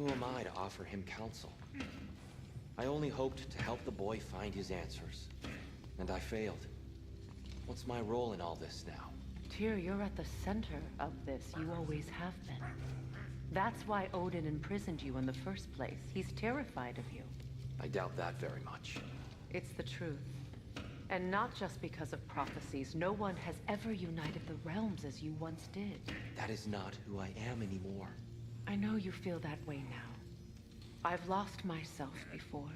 Who am I to offer him counsel? I only hoped to help the boy find his answers. And I failed. What's my role in all this now? Tyr, you're at the center of this. You always have been. That's why Odin imprisoned you in the first place. He's terrified of you. I doubt that very much. It's the truth. And not just because of prophecies. No one has ever united the realms as you once did. That is not who I am anymore. I know you feel that way now. I've lost myself before.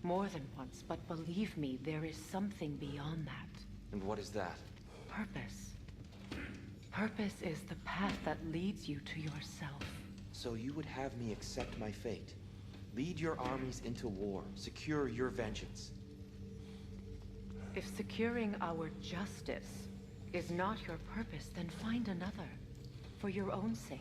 More than once, but believe me, there is something beyond that. And what is that? Purpose. Purpose is the path that leads you to yourself. So you would have me accept my fate? Lead your armies into war, secure your vengeance. If securing our justice is not your purpose, then find another. For your own sake.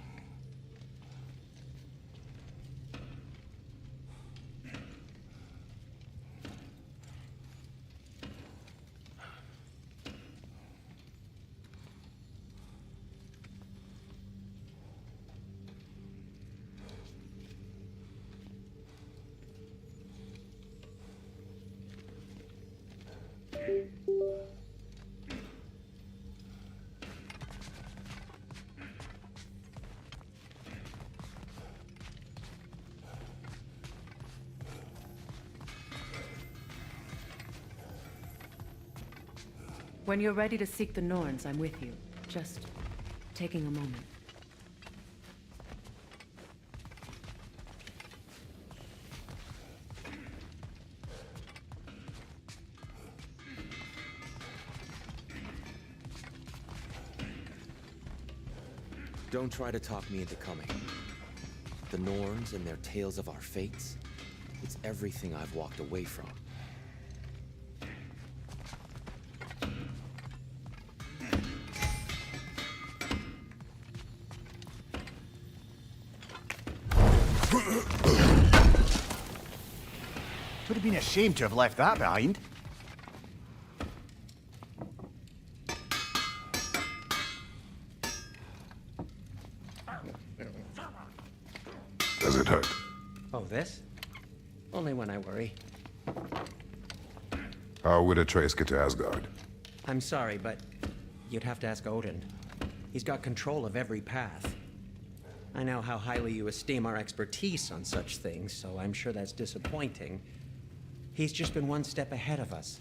When you're ready to seek the Norns, I'm with you. Just taking a moment. Don't try to talk me into coming. The Norns and their tales of our fates, it's everything I've walked away from. Would have been a shame to have left that behind. Does it hurt? Oh, this? Only when I worry. How would Atreus get to Asgard? I'm sorry, but you'd have to ask Odin. He's got control of every path. I know how highly you esteem our expertise on such things, so I'm sure that's disappointing. He's just been one step ahead of us.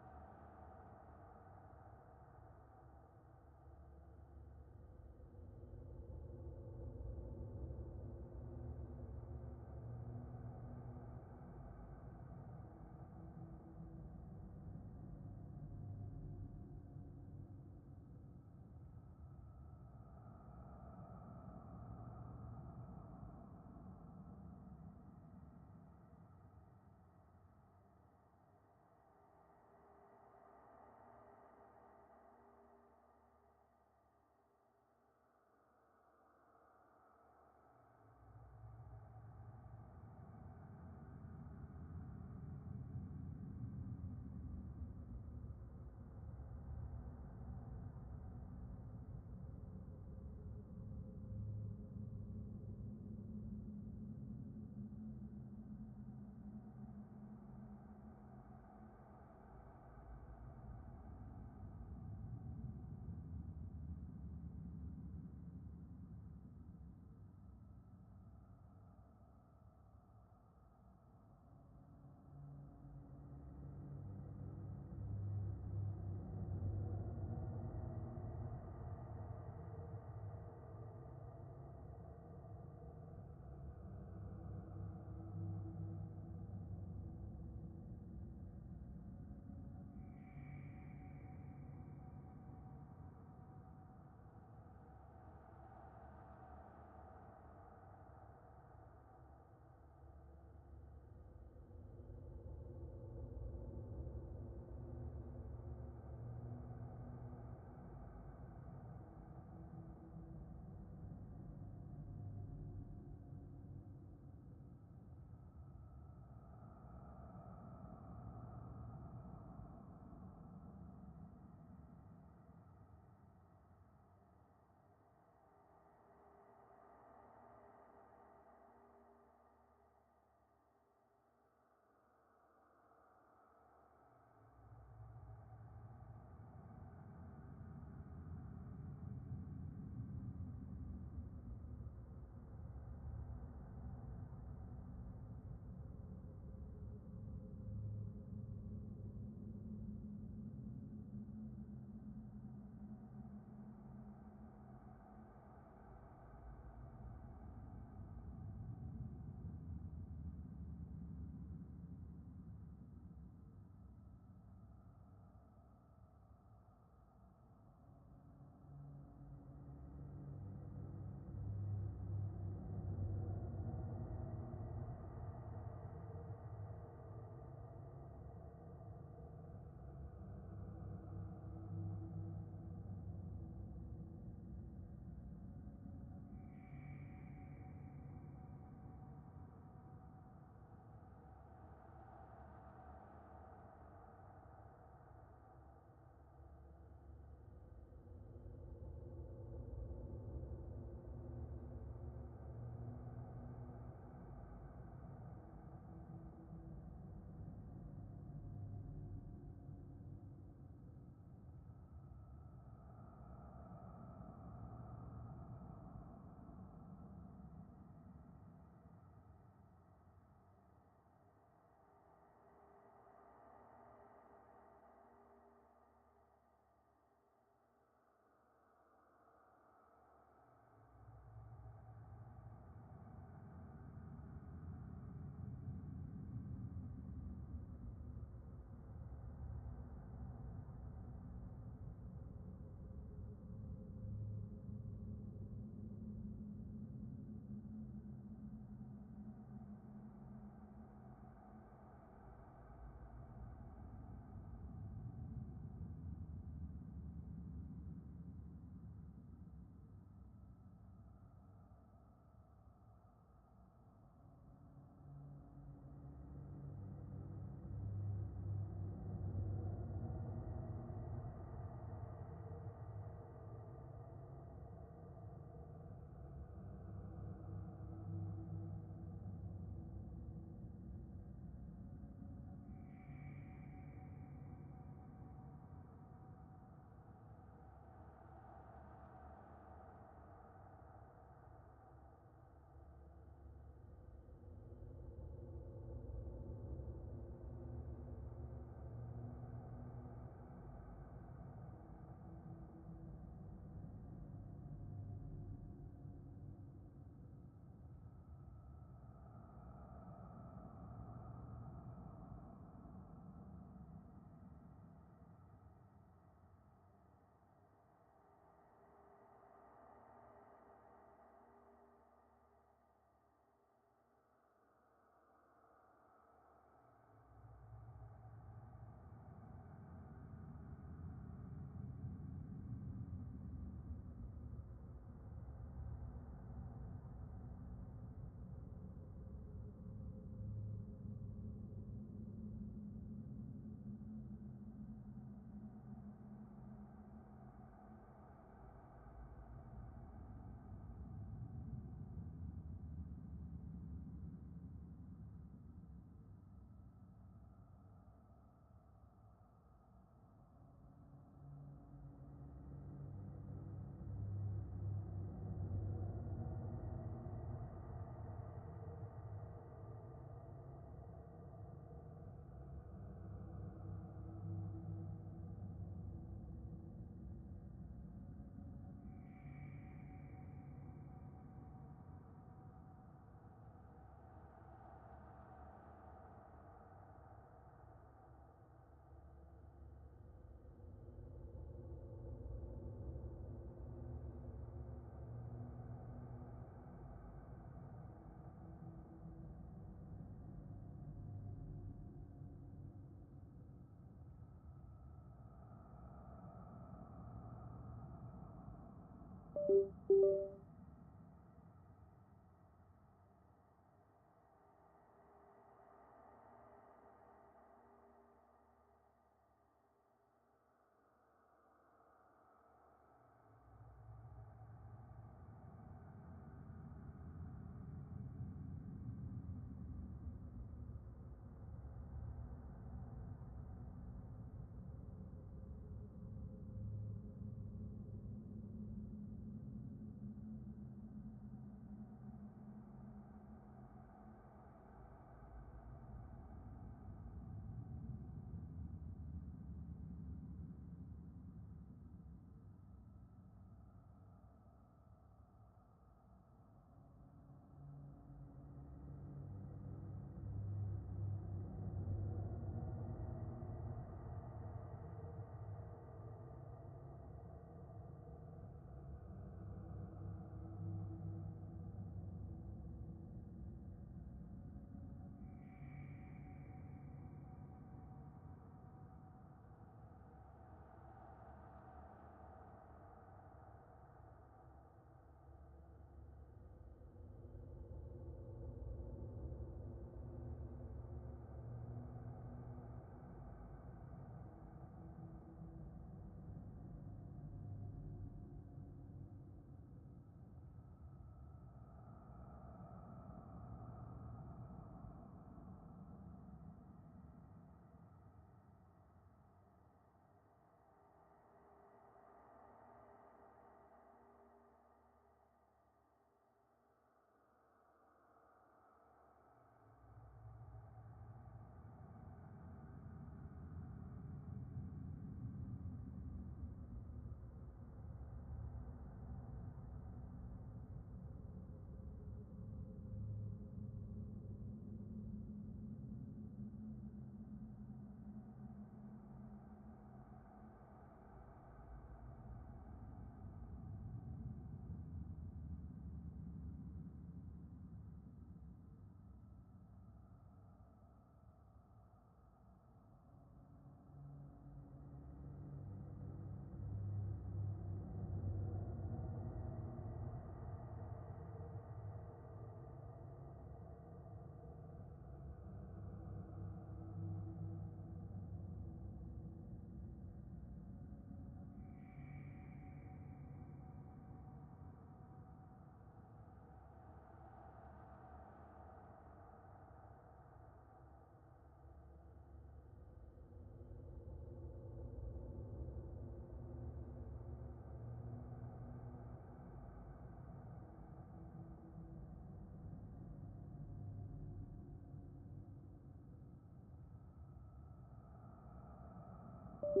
A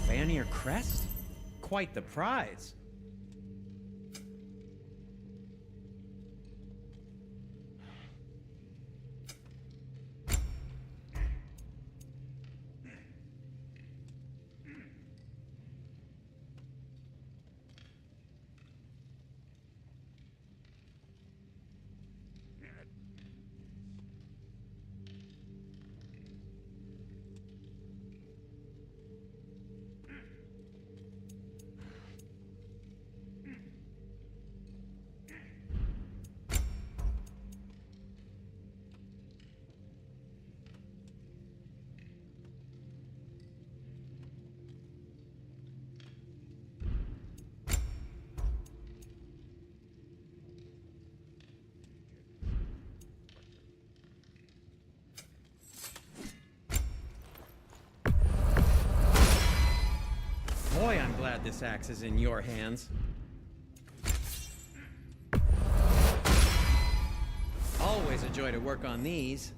Vanir crest? Quite the prize. Boy, I'm glad this axe is in your hands. Always a joy to work on these.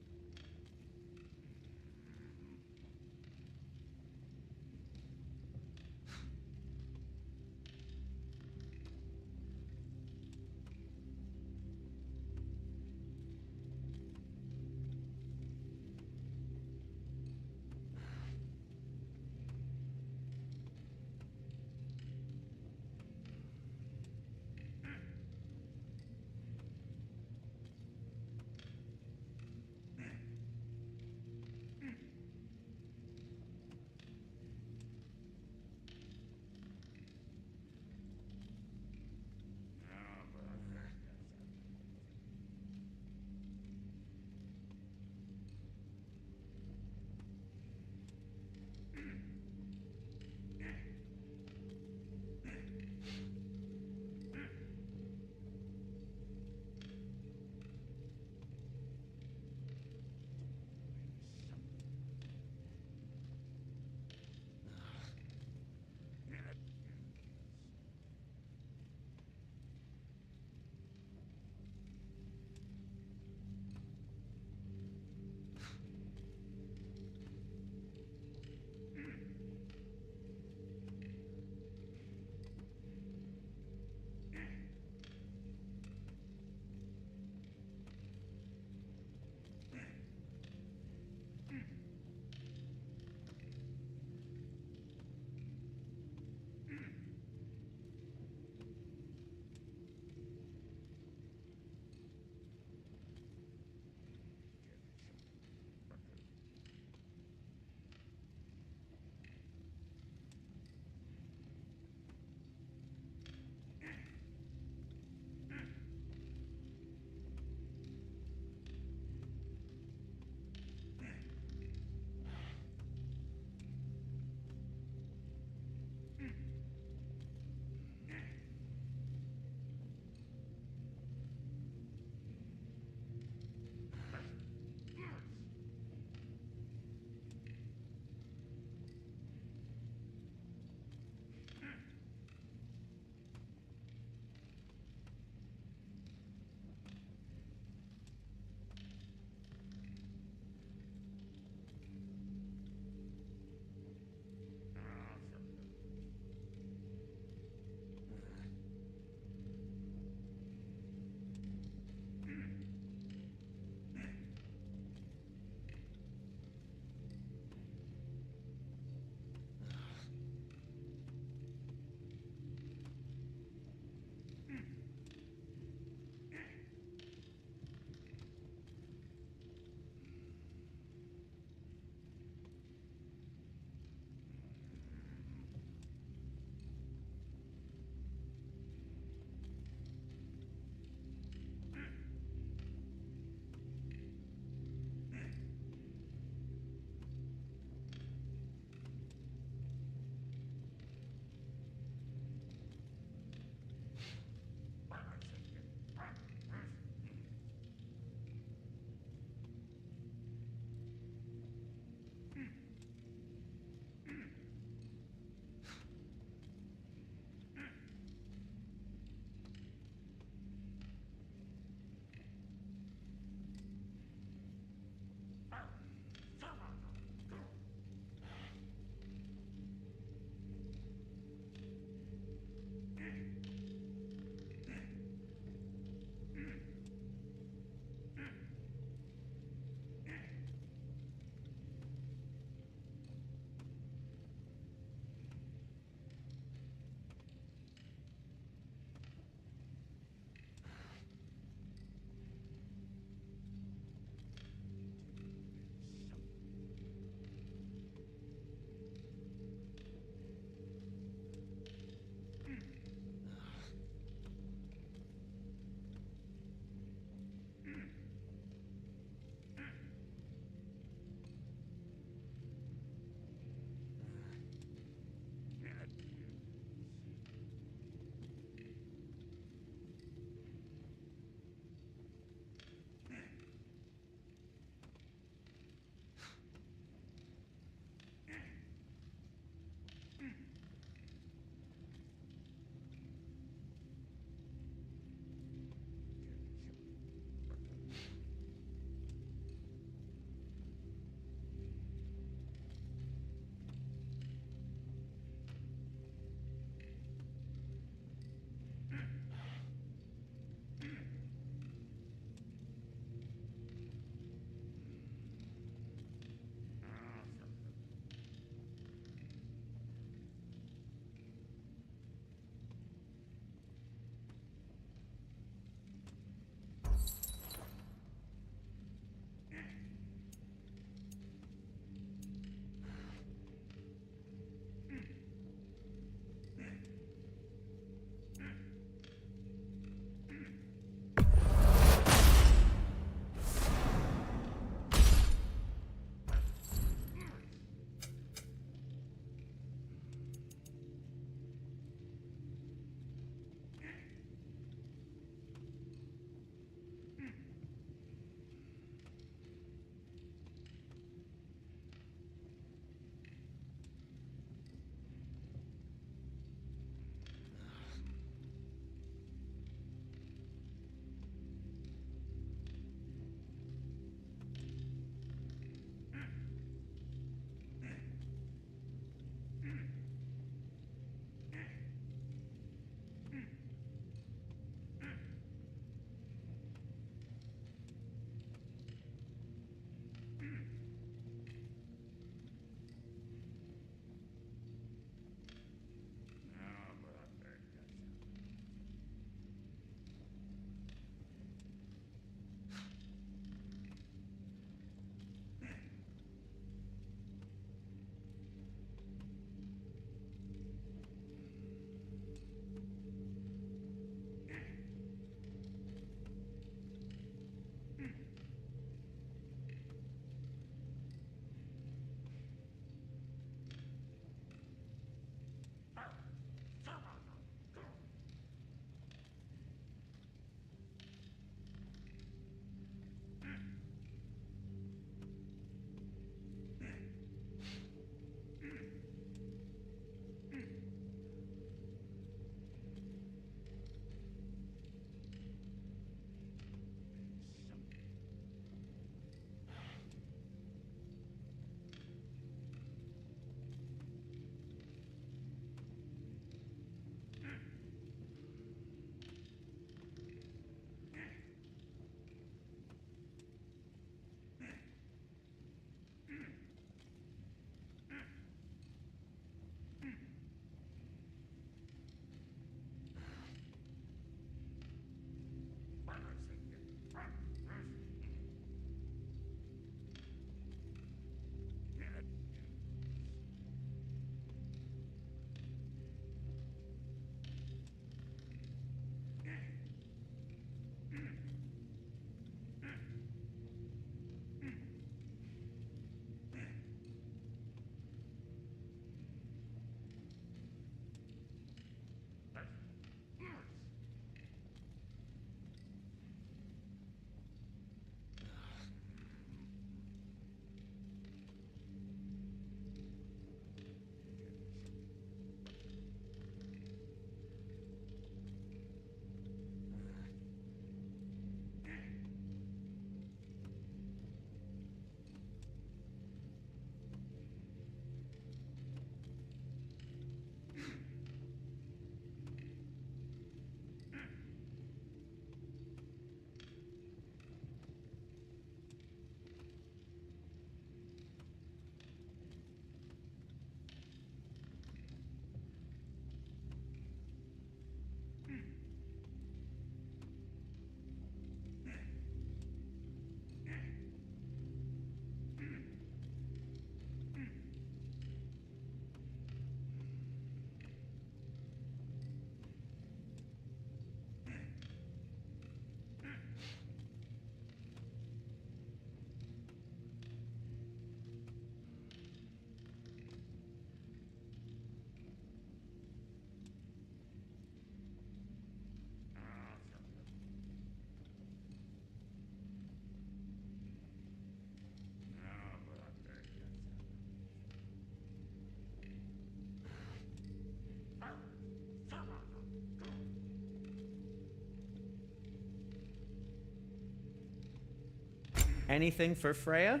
Anything for Freya?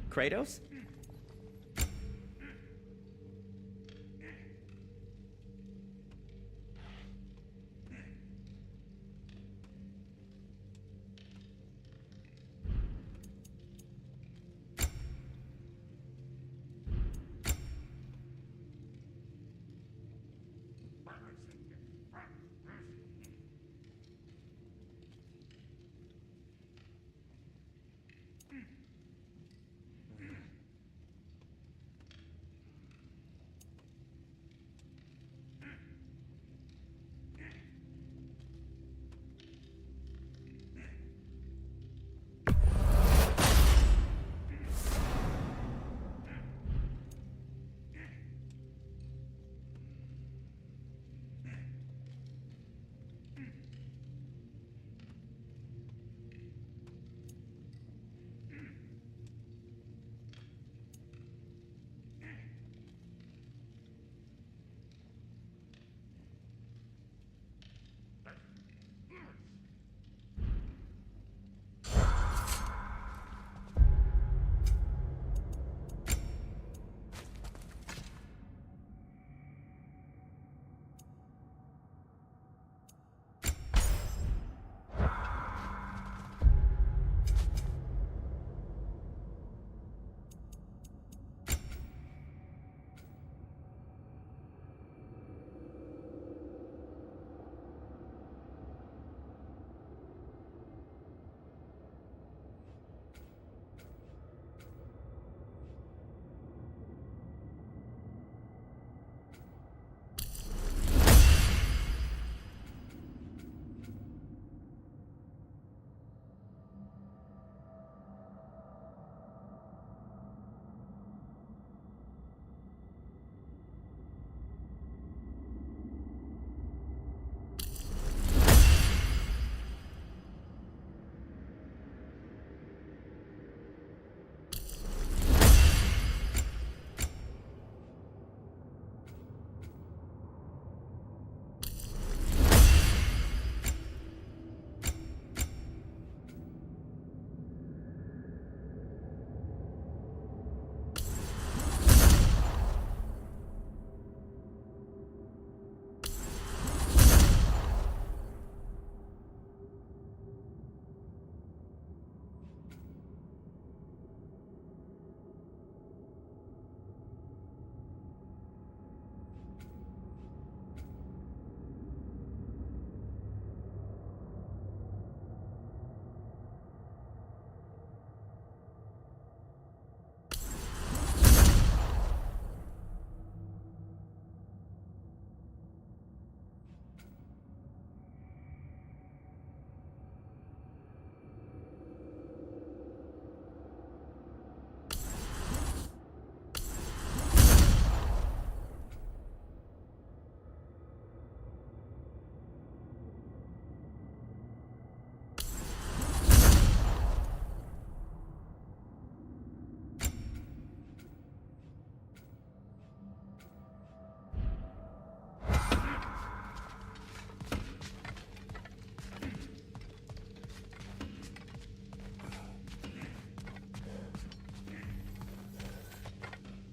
Kratos?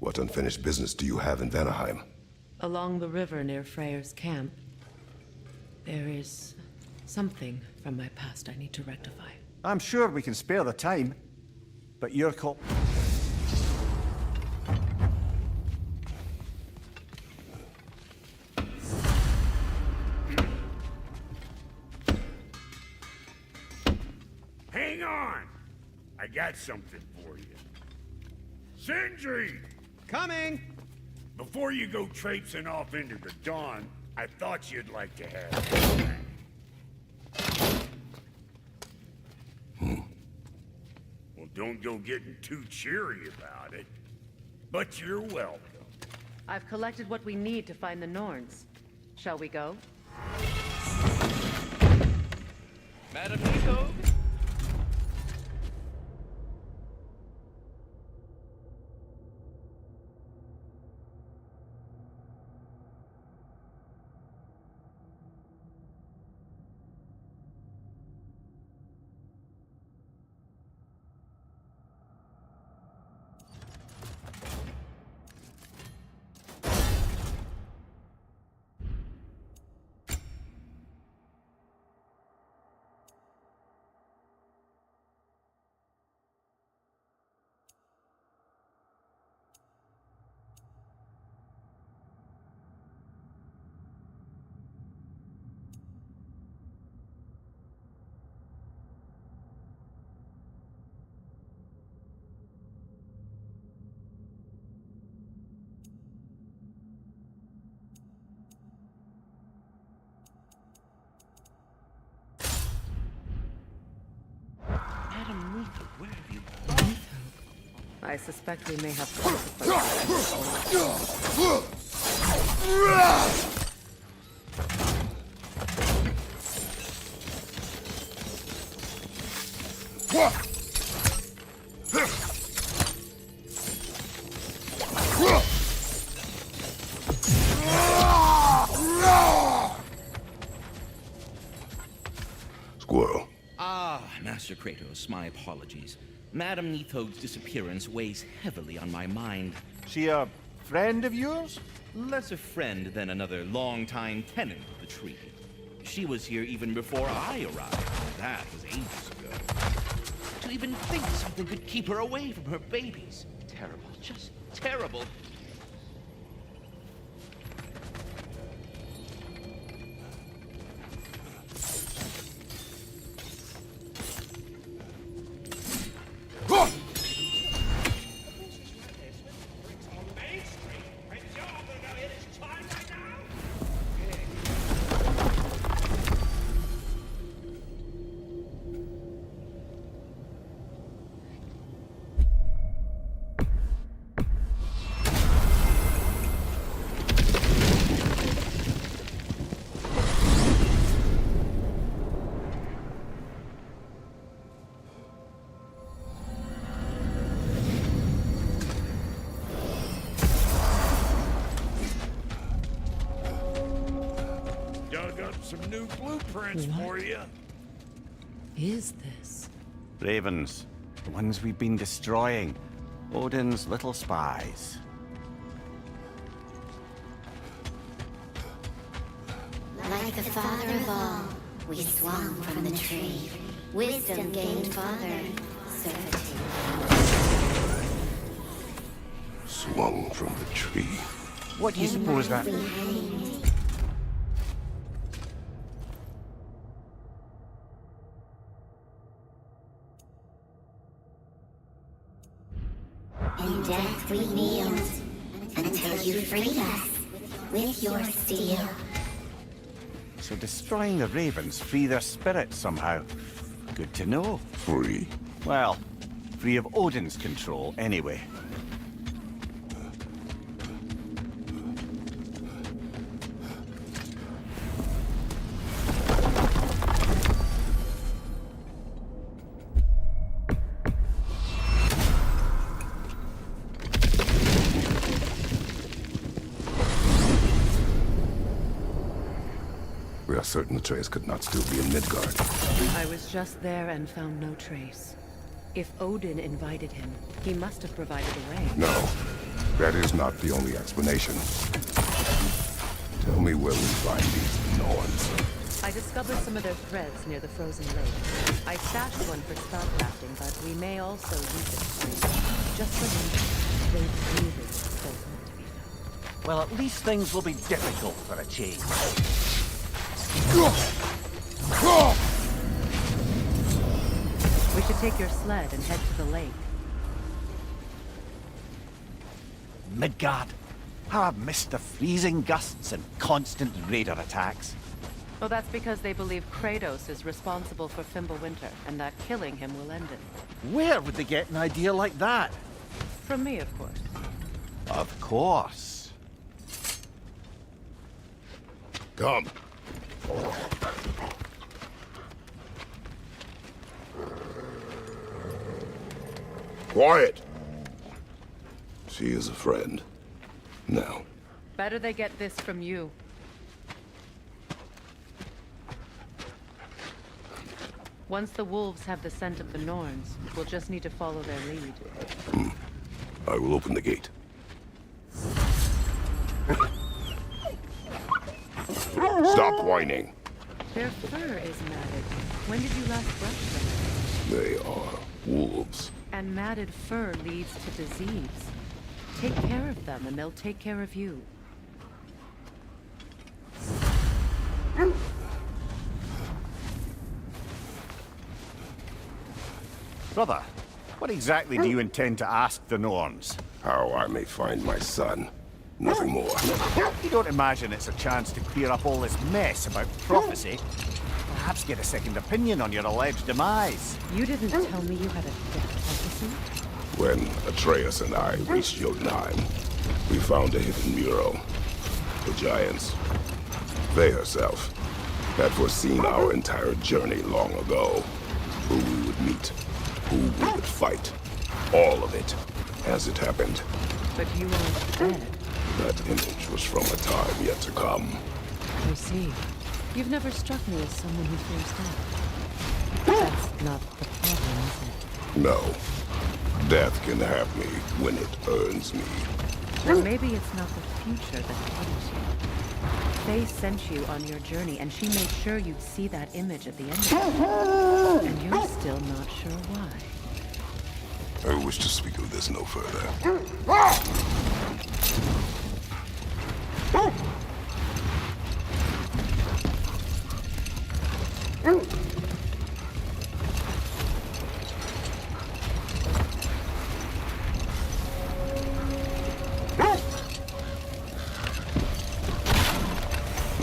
What unfinished business do you have in Vanaheim? Along the river near Freyr's camp, there is something from my past I need to rectify. I'm sure we can spare the time, but your call. Hang on! I got something for you. Sindri! Coming! Before you go traipsing off into the dawn, I thought you'd like to have Well, don't go getting too cheery about it. But you're welcome. I've collected what we need to find the Norns. Shall we go? Madam Nico, I suspect we may have consequences. Squirrel. Ah, Master Kratos, my apologies. Madame Nithode's disappearance weighs heavily on my mind. She a friend of yours? Less a friend than another longtime tenant of the tree. She was here even before I arrived. That was ages ago. To even think something could keep her away from her babies. Terrible, just terrible. Dug up some new blueprints for you. Is this? Ravens. The ones we've been destroying. Odin's little spies. Like the father of all, we swung from the tree. Wisdom gained father, servitude. Swung from the tree. What do you suppose that... We hanged. In death we kneeled, until you freed us with your steel. So destroying the ravens free their spirits somehow. Good to know. Free. Well, free of Odin's control anyway. We are certain the trace could not still be in Midgard. I was just there and found no trace. If Odin invited him, he must have provided a way. No, that is not the only explanation. Tell me where we find these Norns. I discovered some of their threads near the frozen lake. I stashed one for spellcrafting, but we may also use it for just remember, they really don't want to be found. Well, at least things will be difficult for a change. We should take your sled and head to the lake. Midgard. How I've missed the freezing gusts and constant raider attacks. Well, that's because they believe Kratos is responsible for Fimbulwinter, and that killing him will end it. Where would they get an idea like that? From me, of course. Of course. Come. Quiet. She is a friend. Now. Better they get this from you. Once the wolves have the scent of the Norns, we'll just need to follow their lead. I will open the gate. Stop whining. Their fur is matted. When did you last brush them? They are wolves. And matted fur leads to disease. Take care of them, and they'll take care of you. Brother, what exactly do you intend to ask the Norns? How I may find my son. Nothing more. You don't imagine it's a chance to clear up all this mess about prophecy? Perhaps get a second opinion on your alleged demise. You didn't tell me you had a death prophecy? When Atreus and I reached Jotunheim, we found a hidden mural. The Giants, they herself, had foreseen our entire journey long ago. Who we would meet, who we would fight. All of it, as it happened. But you aren't dead. That image was from a time yet to come. I see. You've never struck me as someone who fears death. That's not the problem, is it? No. Death can have me when it earns me. Then maybe it's not the future that bothers you. Faye sent you on your journey, and she made sure you'd see that image at the end of it. And you're still not sure why. I wish to speak of this no further.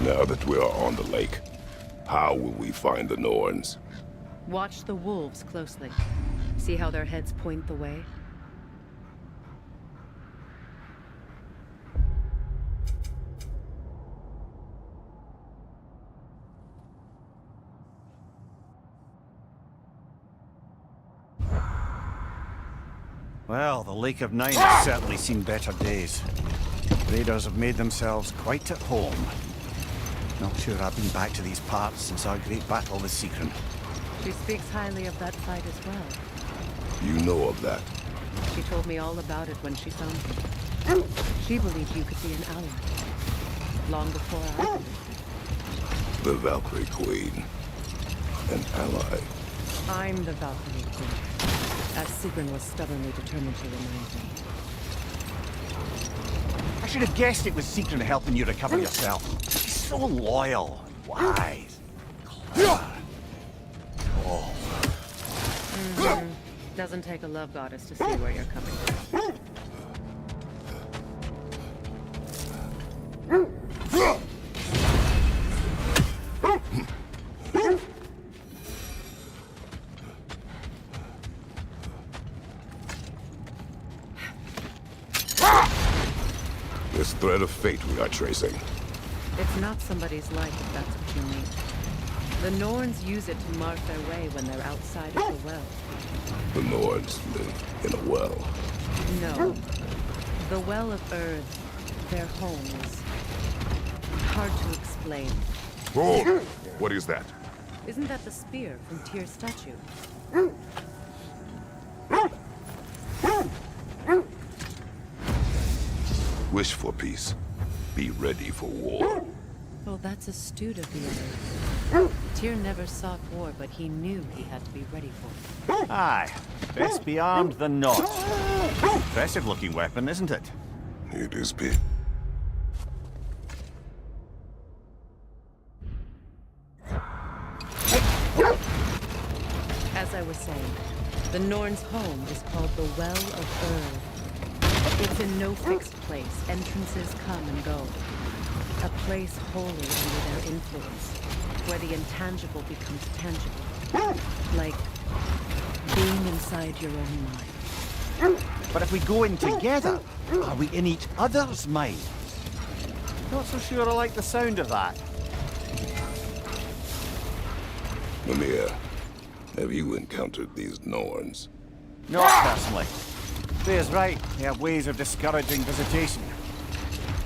Now that we are on the lake, how will we find the Norns? Watch the wolves closely. See how their heads point the way? Well, the Lake of Nine has certainly seen better days. Raiders have made themselves quite at home. Not sure I've been back to these parts since our great battle with Secret. She speaks highly of that fight as well. You know of that. She told me all about it when she found you. She believed you could be an ally. Long before I believed. The Valkyrie Queen. An ally. I'm the Valkyrie Queen, as Sigrun was stubbornly determined to remind me. I should have guessed it was Secret helping you recover yourself. She's so loyal and wise. Clever. Oh. Doesn't take a love goddess to see where you're coming from. This thread of fate we are tracing. It's not somebody's life, if that's what you mean. The Norns use it to mark their way when they're outside of the well. The Nords live in a well. No. The Well of Earth, their home, is hard to explain. Oh! What is that? Isn't that the spear from Tyr's statue? Wish for peace. Be ready for war. Well, that's astute of the other. Tyr never sought war, but he knew he had to be ready for it. Aye, best be armed than not. Impressive looking weapon, isn't it? It is big. As I was saying, the Norns' home is called the Well of Earth. It's in no fixed place. Entrances come and go. A place wholly under their influence, where the intangible becomes tangible. Like being inside your own mind. But if we go in together, are we in each other's minds? Not so sure I like the sound of that. Mimir, have you encountered these Norns? Not personally. Freya's right, they have ways of discouraging visitation.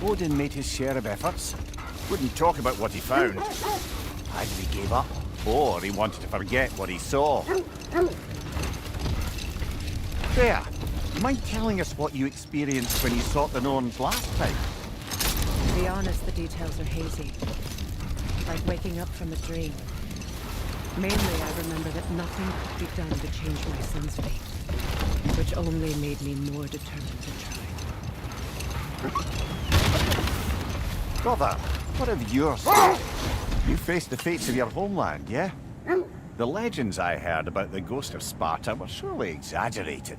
Odin made his share of efforts. Wouldn't talk about what he found. Either he gave up, or he wanted to forget what he saw. Freya, you mind telling us what you experienced when you sought the Norns last time? To be honest, the details are hazy. Like waking up from a dream. Mainly, I remember that nothing could be done to change my son's fate, which only made me more determined to try. Brother, what of your story? You faced the fates of your homeland, yeah? The legends I heard about the ghost of Sparta were surely exaggerated.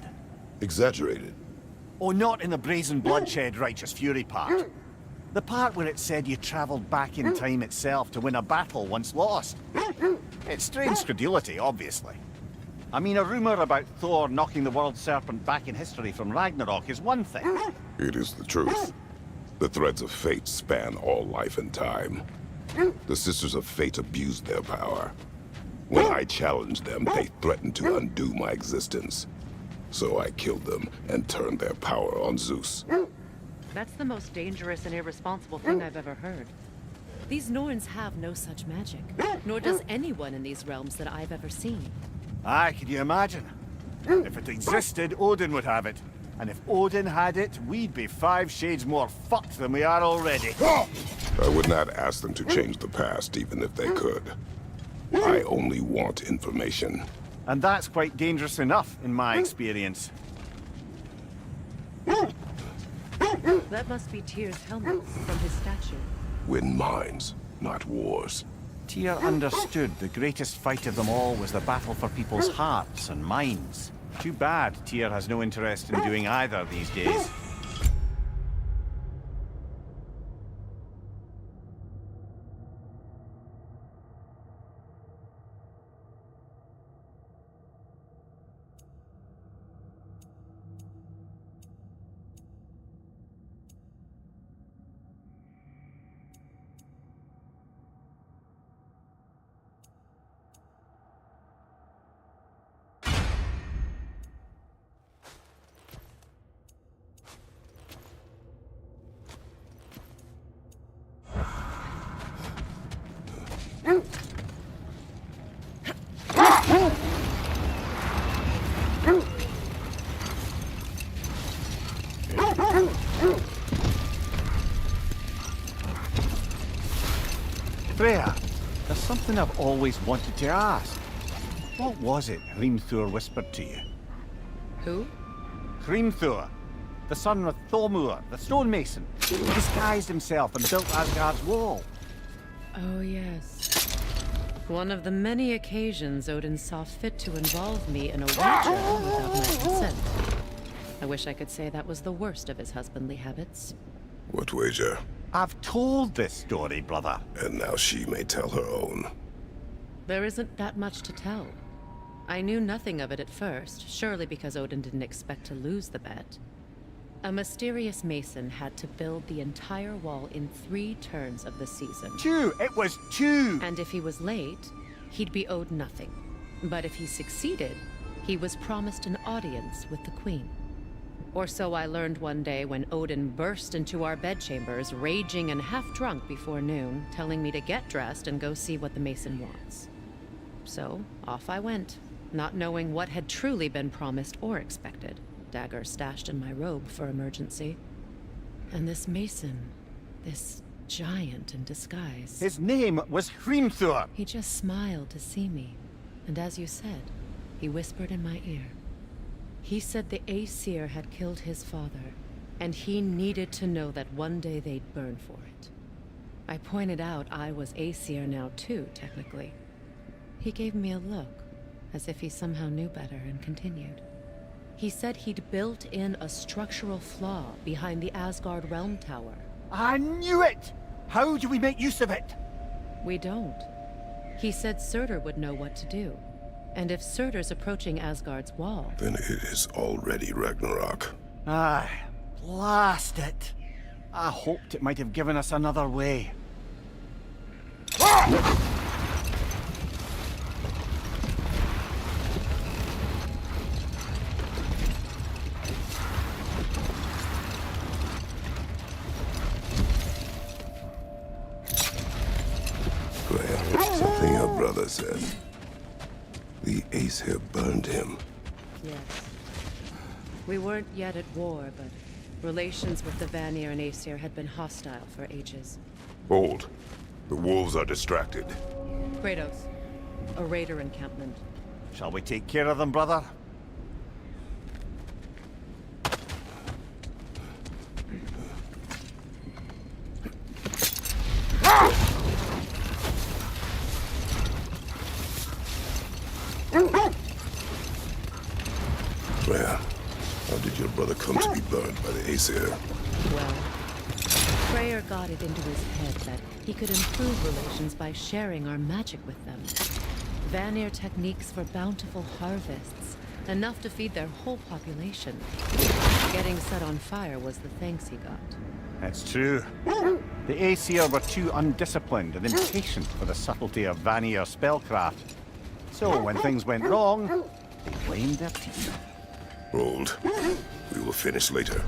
Exaggerated? Oh, not in the brazen bloodshed righteous fury part. The part where it said you travelled back in time itself to win a battle once lost. It strains credulity, obviously. I mean, a rumor about Thor knocking the world serpent back in history from Ragnarok is one thing. It is the truth. The threads of fate span all life and time. The Sisters of Fate abused their power. When I challenged them, they threatened to undo my existence. So I killed them and turned their power on Zeus. That's the most dangerous and irresponsible thing I've ever heard. These Norns have no such magic, nor does anyone in these realms that I've ever seen. Aye, can you imagine? If it existed, Odin would have it. And if Odin had it, we'd be 5 shades more fucked than we are already. I would not ask them to change the past, even if they could. I only want information. And that's quite dangerous enough, in my experience. That must be Tyr's helmet from his statue. Win minds, not wars. Tyr understood the greatest fight of them all was the battle for people's hearts and minds. Too bad Tyr has no interest in doing either these days. Freya, there's something I've always wanted to ask. What was it Hrimthur whispered to you? Who? Hrimthur, the son of Thormur, the stonemason. He disguised himself and built Asgard's wall. Oh, yes. One of the many occasions Odin saw fit to involve me in a wager without my consent. I wish I could say that was the worst of his husbandly habits. What wager? I've told this story, brother. And now she may tell her own. There isn't that much to tell. I knew nothing of it at first, surely because Odin didn't expect to lose the bet. A mysterious mason had to build the entire wall in 3 turns of the season. 2! It was 2! And if he was late, he'd be owed nothing. But if he succeeded, he was promised an audience with the queen. Or so I learned one day when Odin burst into our bedchambers, raging and half-drunk before noon, telling me to get dressed and go see what the mason wants. So, off I went, not knowing what had truly been promised or expected, dagger stashed in my robe for emergency. And this mason, this giant in disguise... His name was Hrimthur! He just smiled to see me, and as you said, he whispered in my ear. He said the Aesir had killed his father, and he needed to know that one day they'd burn for it. I pointed out I was Aesir now too, technically. He gave me a look, as if he somehow knew better, and continued. He said he'd built in a structural flaw behind the Asgard Realm Tower. I knew it! How do we make use of it? We don't. He said Surtur would know what to do. And if Surtur's approaching Asgard's wall... Then it is already Ragnarok. Aye, blast it. I hoped it might have given us another way. Well, something your brother said. The Aesir burned him. Yes. We weren't yet at war, but relations with the Vanir and Aesir had been hostile for ages. Hold. The wolves are distracted. Kratos, a raider encampment. Shall we take care of them, brother? Freya, how did your brother come to be burned by the Aesir? Well, Freyr got it into his head that he could improve relations by sharing our magic with them. Vanir techniques for bountiful harvests, enough to feed their whole population. Getting set on fire was the thanks he got. That's true. The Aesir were too undisciplined and impatient for the subtlety of Vanir spellcraft. So when things went wrong, they blamed their teacher. Hold. We will finish later.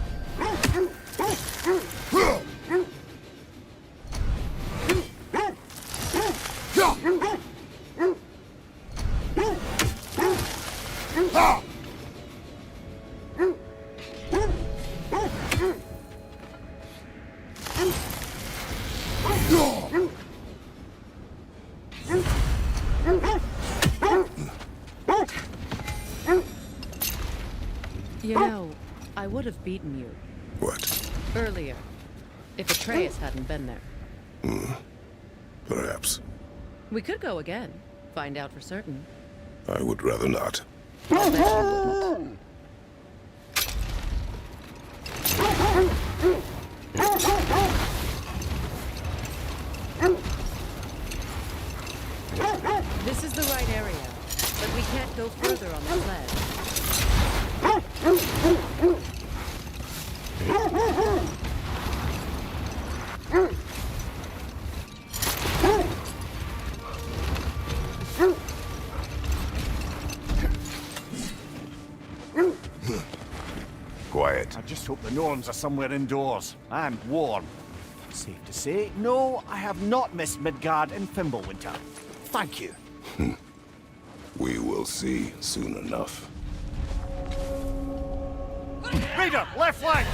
You know, I would have beaten you What? earlier, if Atreus hadn't been there. Perhaps. We could go again, find out for certain. I would rather not. I'll bet you wouldn't. This is the right area, but we can't go further on the ledge. Quiet. I just hope the Norns are somewhere indoors and warm. Safe to say, no, I have not missed Midgard in Fimbulwinter. Thank you. We will see soon enough. Raider, left flank!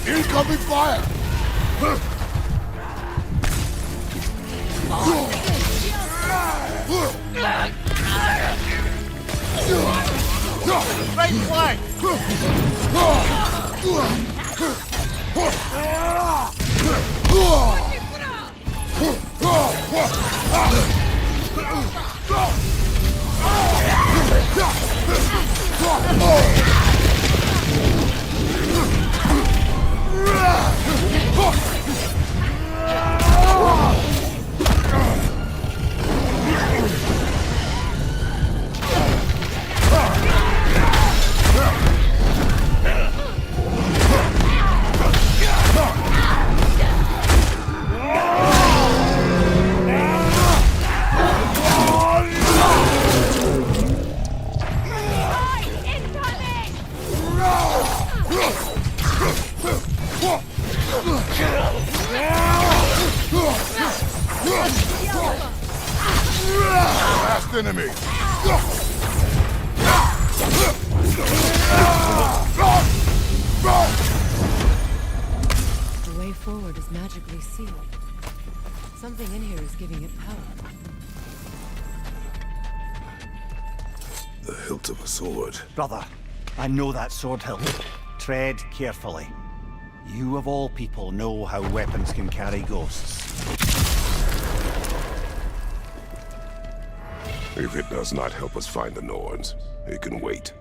Incoming fire! Right flank! Last enemy! The way forward is magically sealed. Something in here is giving it power. The hilt of a sword. Brother, I know that sword hilt. Tread carefully. You of all people know how weapons can carry ghosts. If it does not help us find the Norns, it can wait.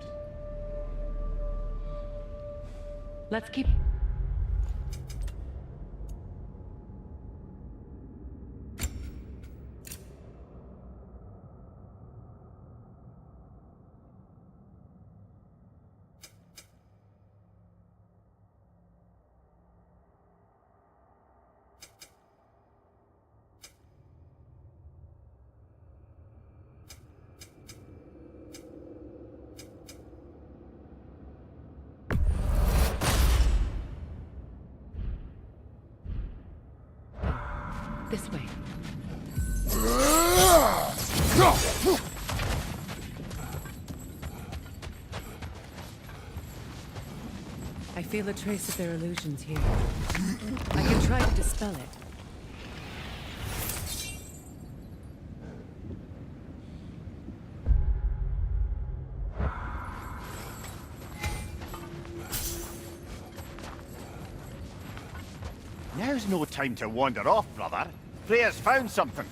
Let's keep... This way. I feel a trace of their illusions here. I can try to dispel it. Now's no time to wander off, brother. Freya's found something.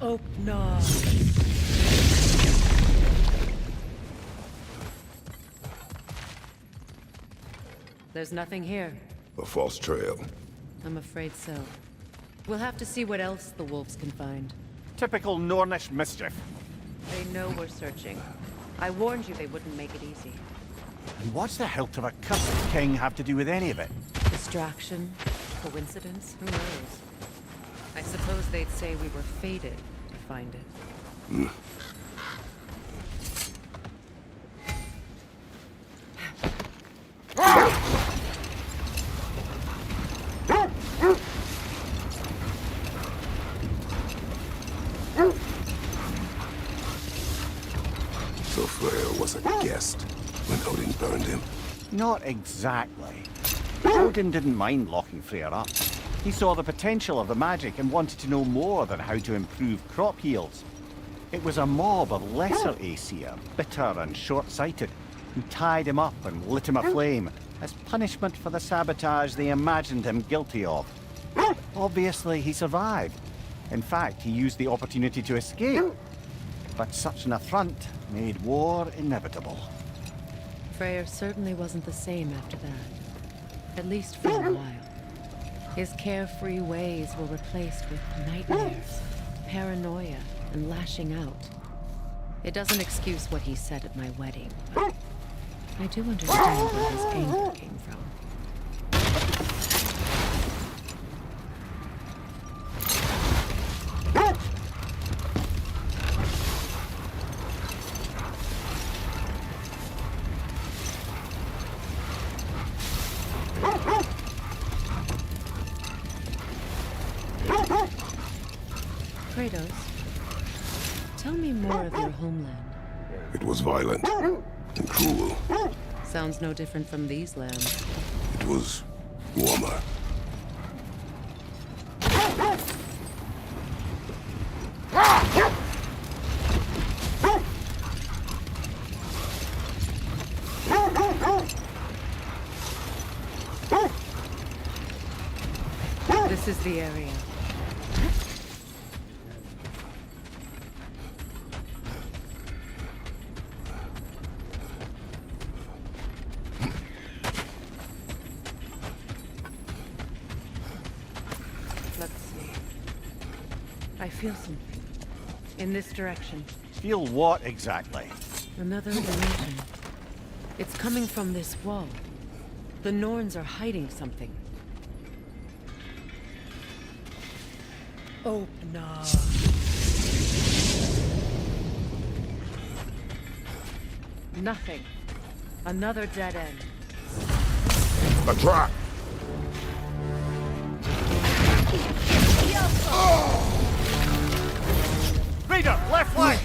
Oh, no. There's nothing here. A false trail. I'm afraid so. We'll have to see what else the wolves can find. Typical Nornish mischief. They know we're searching. I warned you they wouldn't make it easy. And what's the hilt of a cursed king have to do with any of it? Distraction? Coincidence? Who knows? I suppose they'd say we were fated to find it. So Freya was a guest when Odin burned him. Not exactly. Odin didn't mind locking Freya up. He saw the potential of the magic and wanted to know more than how to improve crop yields. It was a mob of lesser Aesir, bitter and short-sighted, who tied him up and lit him aflame as punishment for the sabotage they imagined him guilty of. Obviously, he survived. In fact, he used the opportunity to escape. But such an affront made war inevitable. Freyr certainly wasn't the same after that. At least for a while. His carefree ways were replaced with nightmares, paranoia, and lashing out. It doesn't excuse what he said at my wedding, but I do understand where his anger came from. Kratos, tell me more of your homeland. It was violent and cruel. Sounds no different from these lands. It was warmer. This is the area. Let's see. I feel something. In this direction. Feel what exactly? Another illusion. It's coming from this wall. The Norns are hiding something. Oh, no. Nothing. Another dead end. A trap! Raider, left flank!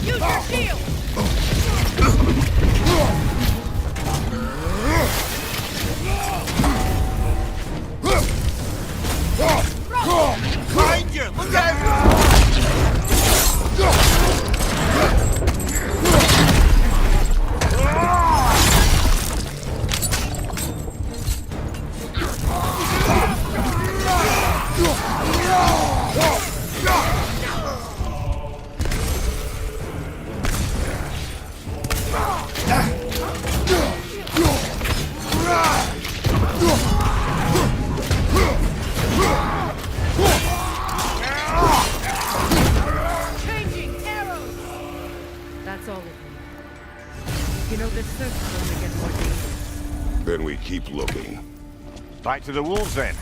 Use your shield! Behind you! Look out! That's all of them. You know, this search will only get more dangerous. Then we keep looking. Back to the wolves, then.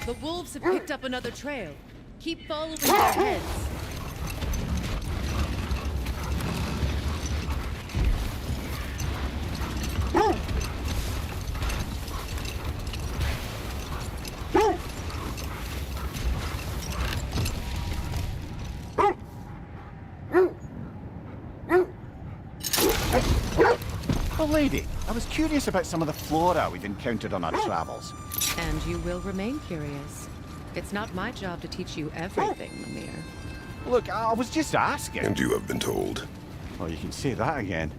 The wolves have picked up another trail. Keep following their heads. Oh, lady, I was curious about some of the flora we'd encountered on our travels. And you will remain curious. It's not my job to teach you everything, Mimir. Look, I was just asking. And you have been told. Oh, you can say that again.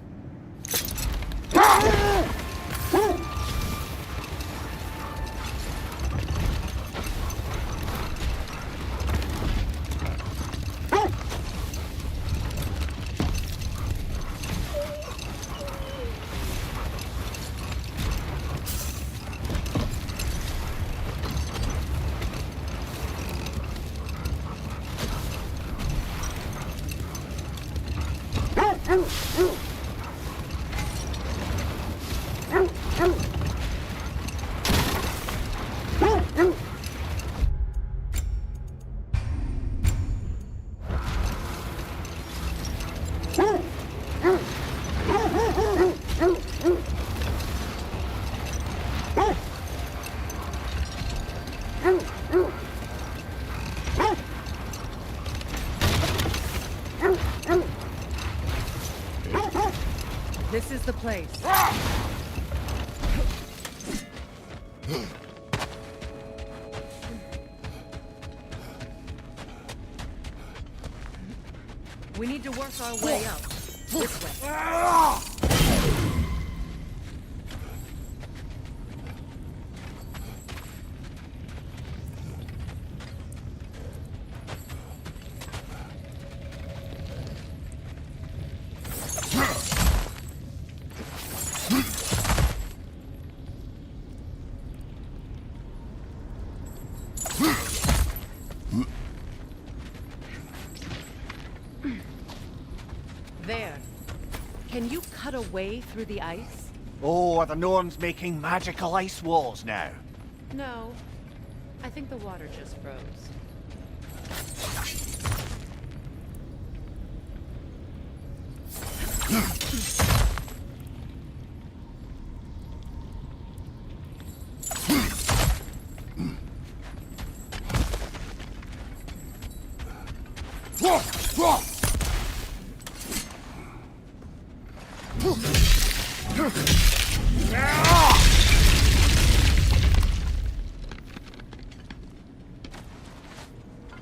This is the place. We need to work our way up. This way. There. Can you cut a way through the ice? Oh, are the Norns making magical ice walls now? No. I think the water just froze.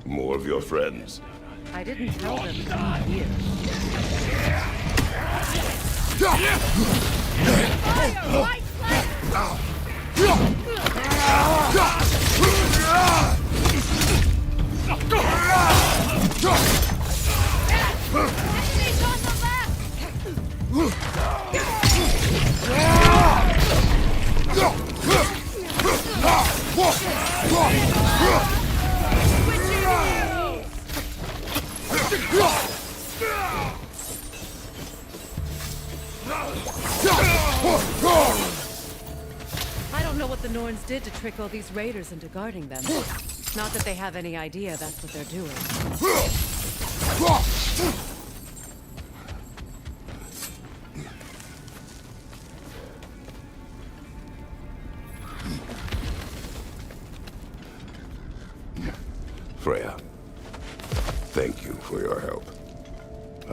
More of your friends. I didn't tell them to come here. Fire! White flag! Enemies on the I don't know what the Norns did to trick all these raiders into guarding them. Not that they have any idea that's what they're doing. Freya, thank you for your help.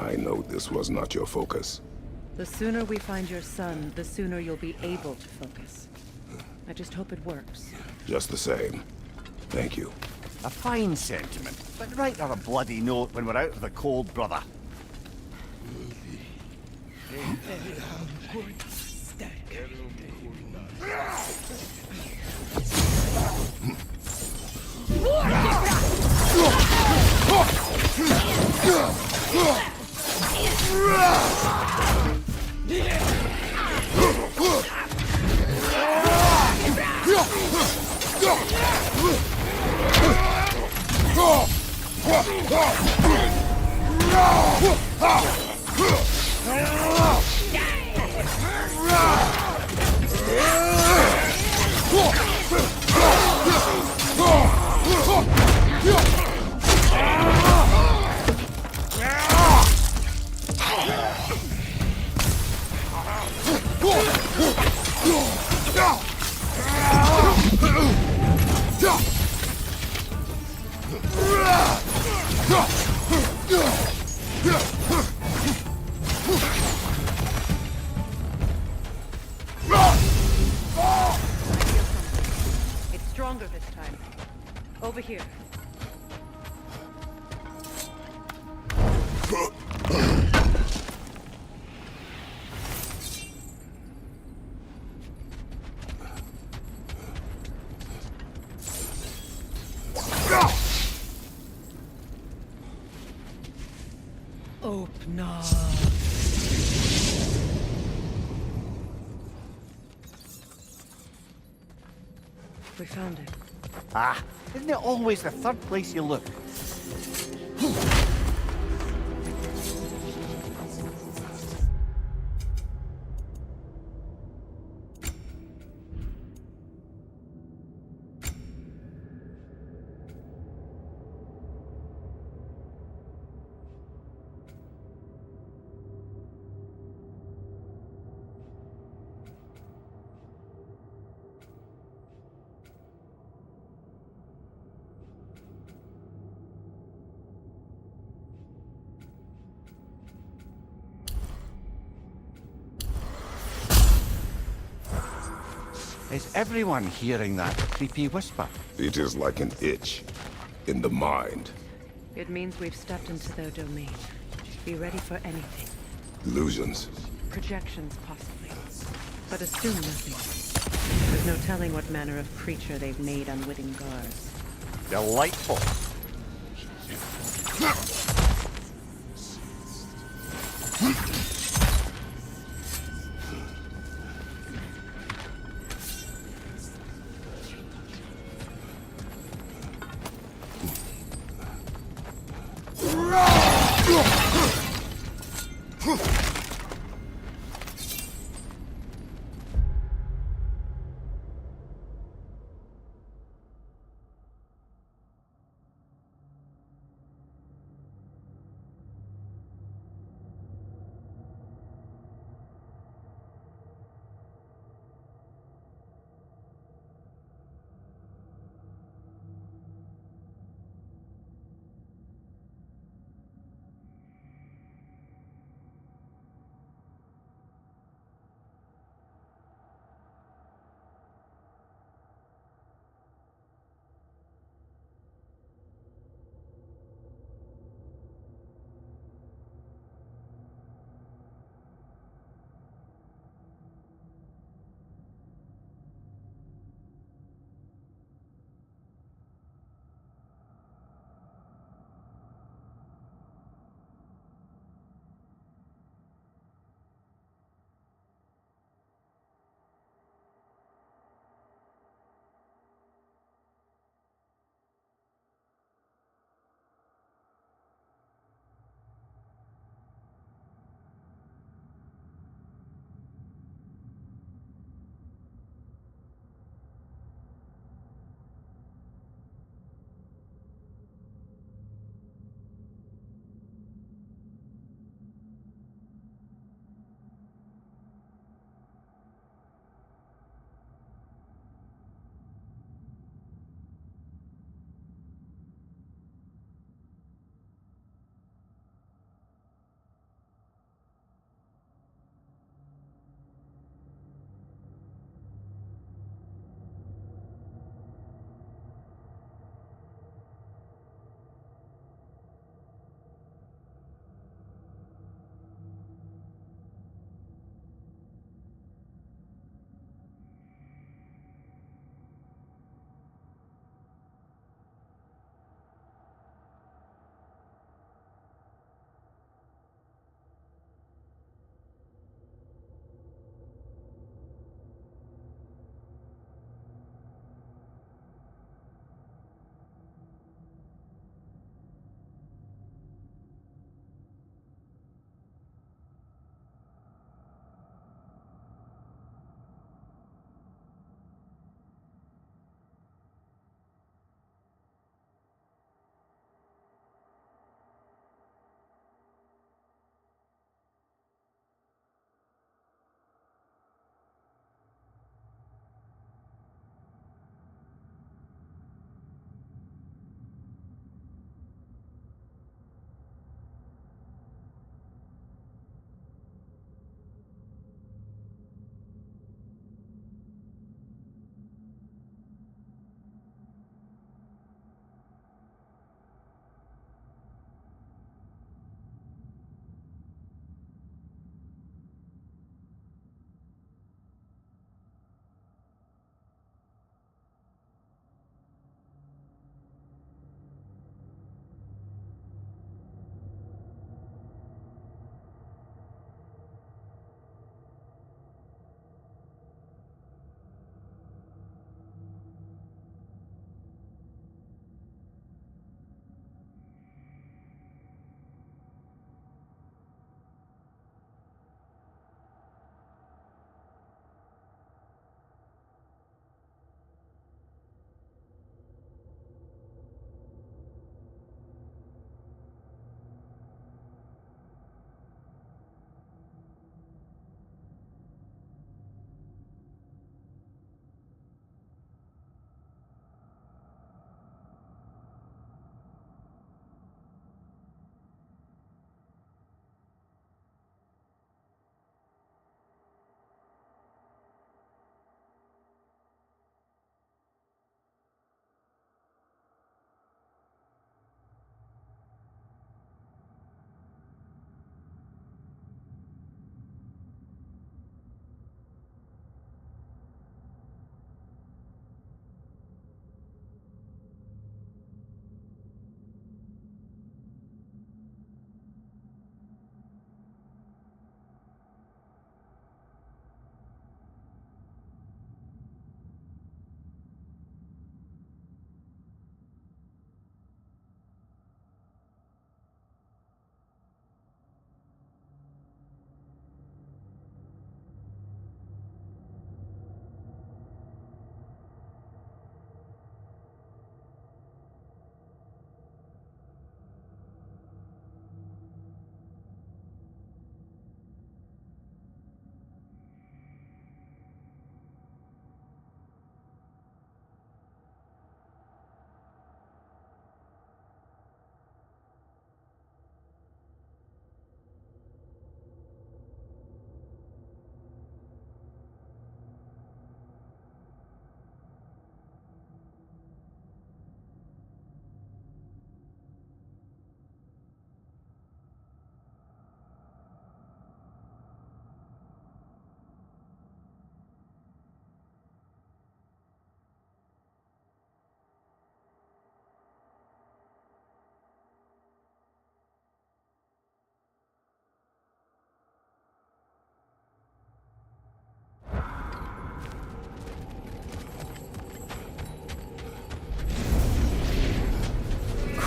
I know this was not your focus. The sooner we find your son, the sooner you'll be able to focus. I just hope it works. Just the same. Thank you. A fine sentiment, but write her a bloody note when we're out of the cold, brother. It's stronger this time. Over here. Open up. We found it. Ah, isn't it always the third place you look? Is everyone hearing that creepy whisper? It is like an itch in the mind. It means we've stepped into their domain. Be ready for anything. Illusions. Projections, possibly. But assume nothing. There's no telling what manner of creature they've made unwitting guards. Delightful.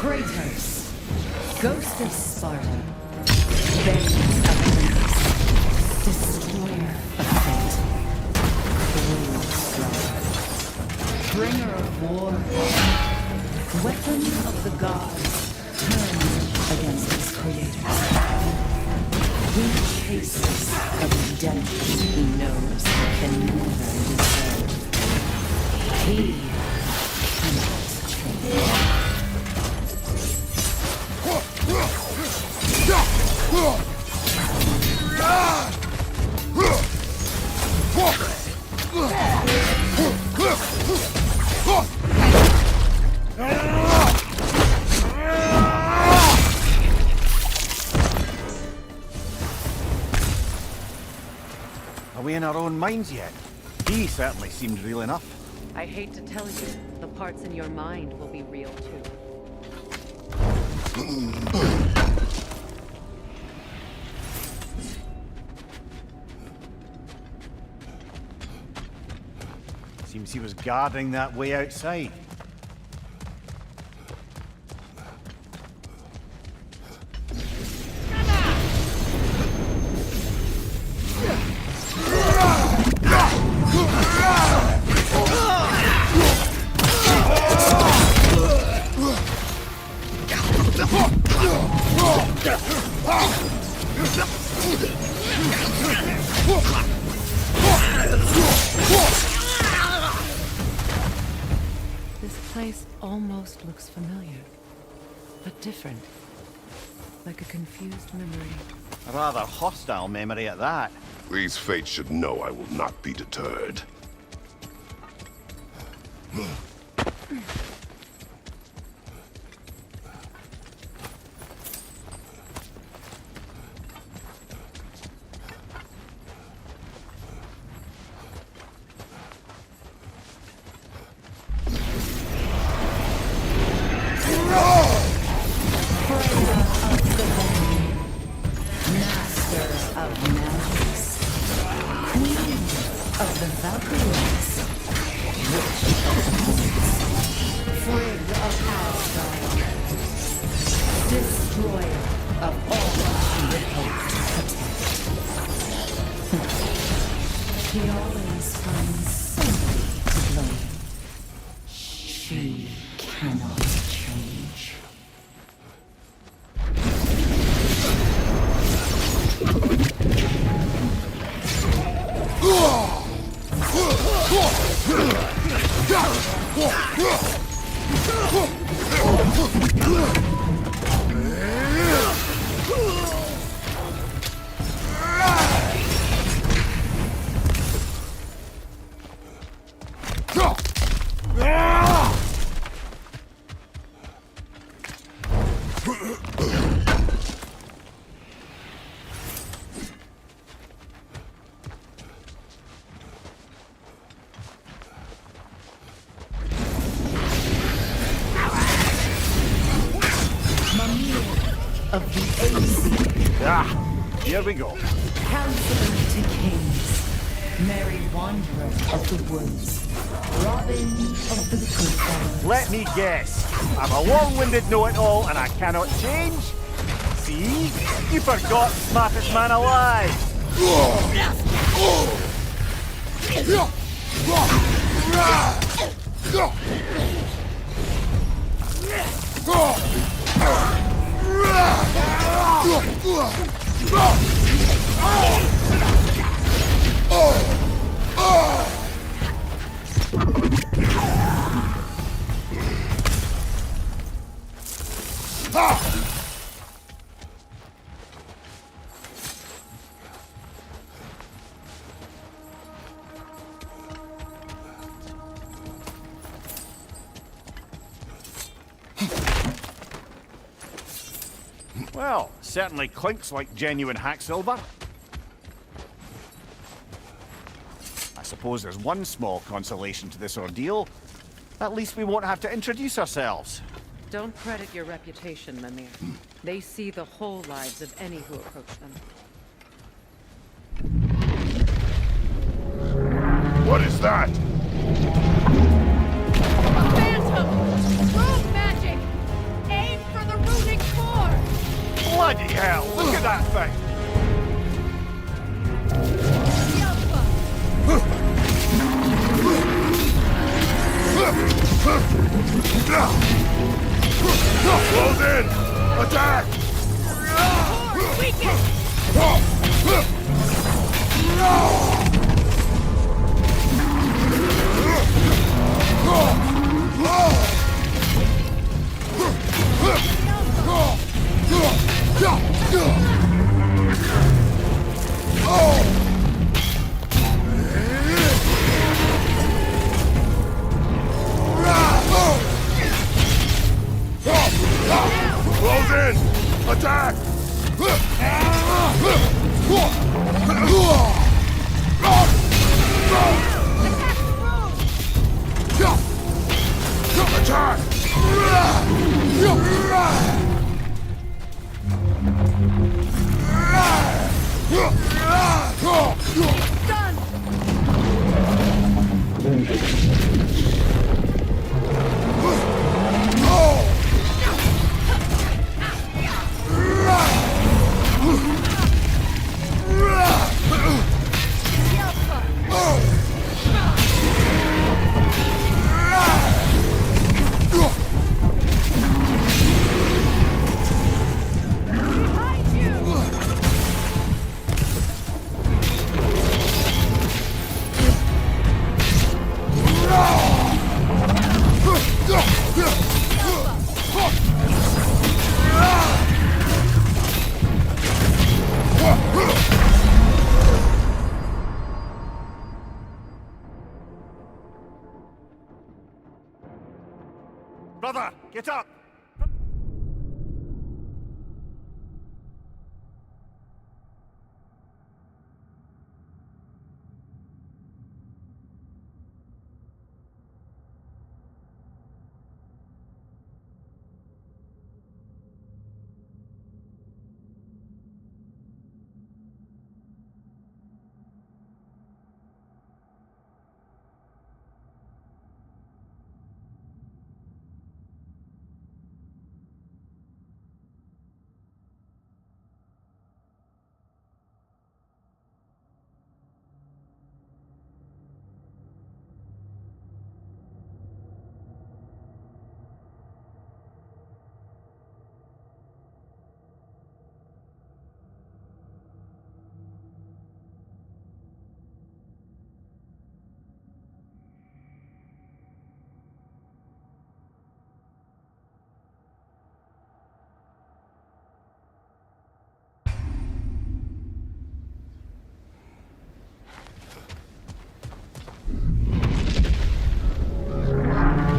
Kratos, Ghost of Sparta, Bane of Olympus, Destroyer of Fate, Cruel Slaughter, Bringer of War, Weapon of the Gods, turned against its creators. He chases a redemption he knows he can never deserve. He cannot change. Are we in our own minds yet? He certainly seemed real enough. I hate to tell you, the parts in your mind will be real too. Seems he was guarding that way outside. This place almost looks familiar, but different. Like a confused memory. A rather hostile memory at that. These fates should know I will not be deterred. He always finds somebody to blame. She cannot change. Of the AC. Here we go. Counselor to kings, Merry Wanderer of the woods, Robin of the good fellows. Let me guess. I'm a long-winded know-it-all and I cannot change? See? You forgot smartest man alive. Well, certainly clinks like genuine hack silver. I suppose there's one small consolation to this ordeal. At least we won't have to introduce ourselves. Don't credit your reputation, Mimir. They see the whole lives of any who approach them. What is that? Phantom! Rogue magic! Aim Close in! Attack! Close in! Attack! Attack! Brother, get up!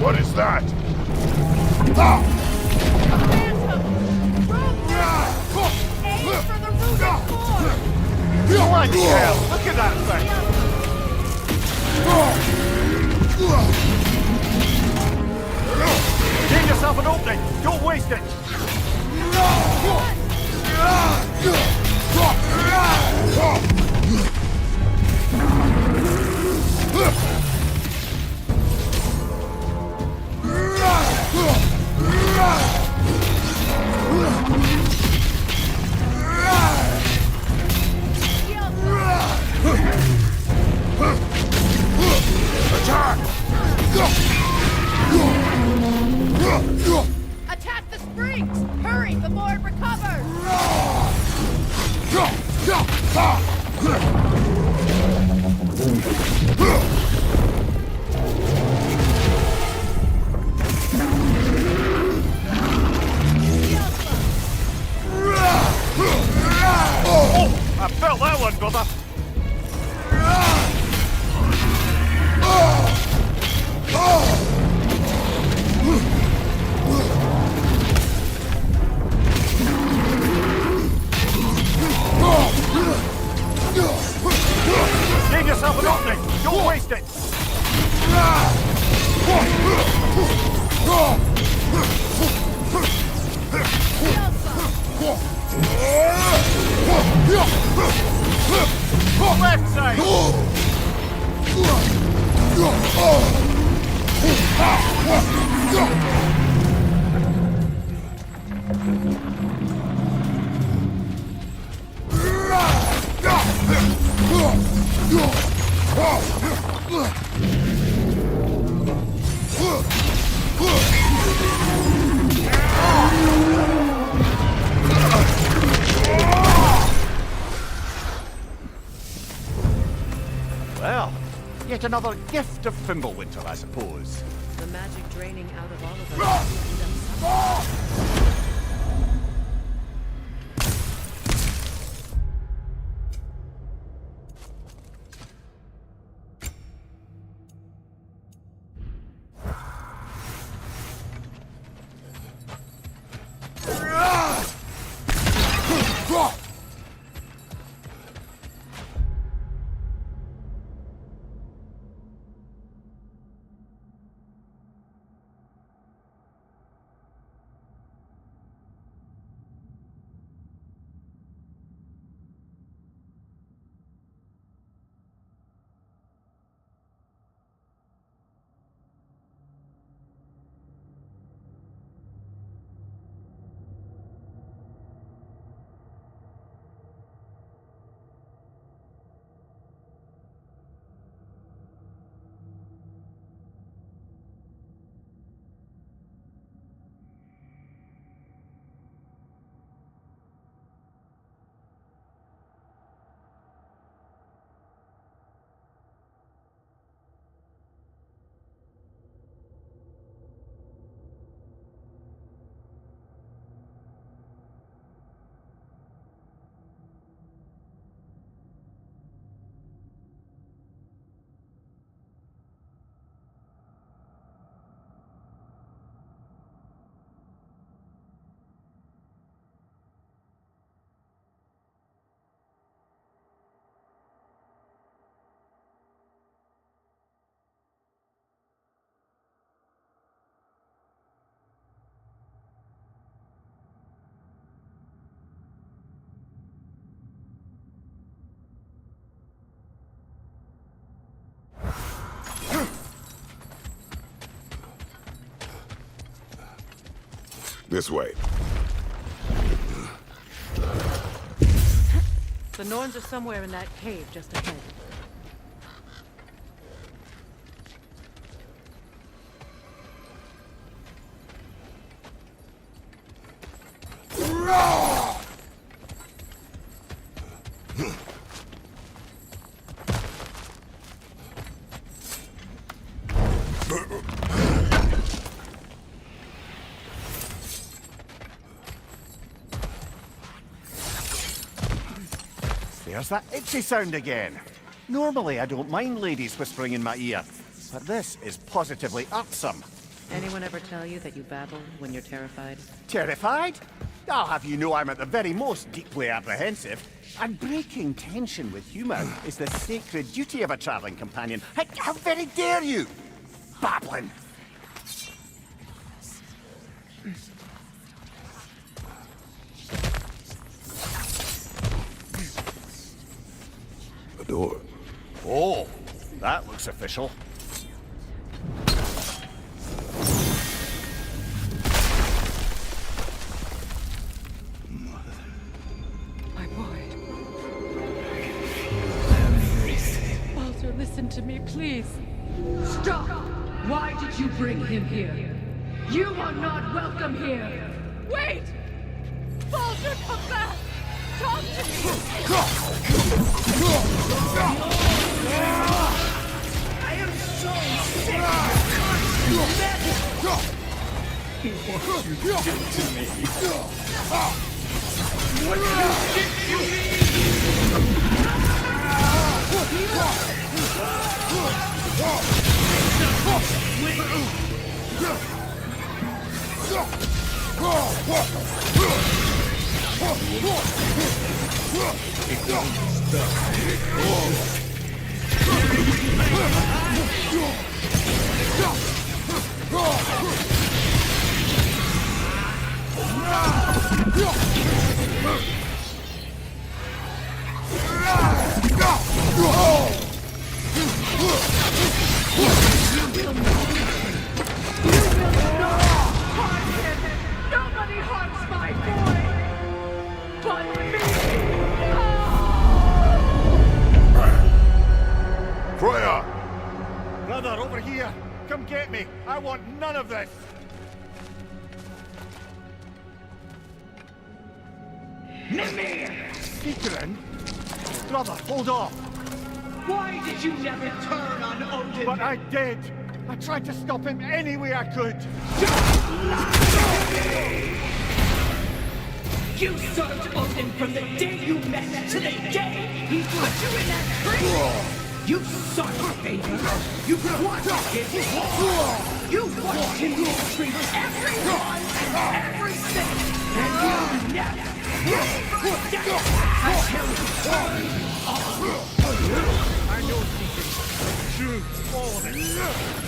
What is that? Bloody hell! Look at that thing! Give yourself an opening! Don't waste it! Attack the springs! Hurry before it recovers! Oh! I felt that one, brother! Give yourself an opening! Don't waste it! Left side! Well, yet another gift of Fimbulwinter, I suppose. The magic draining out of all of us. This way. The Norns are somewhere in that cave just ahead. There's that itchy sound again. Normally, I don't mind ladies whispering in my ear, but this is positively irksome. Anyone ever tell you that you babble when you're terrified? Terrified? I'll have you know I'm at the very most deeply apprehensive. And breaking tension with humour is the sacred duty of a travelling companion. How very dare you! Babbling! A door. Oh, that looks official. My boy. Walter, listen to me, please. Stop! Why did you bring him here? You are not welcome here! Wait! Walter, come back! Talk to me! I am so sick! What you did to me! What did you Nobody harms my boy! But me! Freya! Brother, over here! Come get me! I want none of this! Secret? Brother, hold on. Why did you never turn on Odin? But I did. I tried to stop him any way I could. You served Odin from the day you met to the day he put you in that tree! You sought favor! You wanted him! You watched him mistreat everyone and everything! And you never gave a damn until he turned on! I know secret. True, all of it.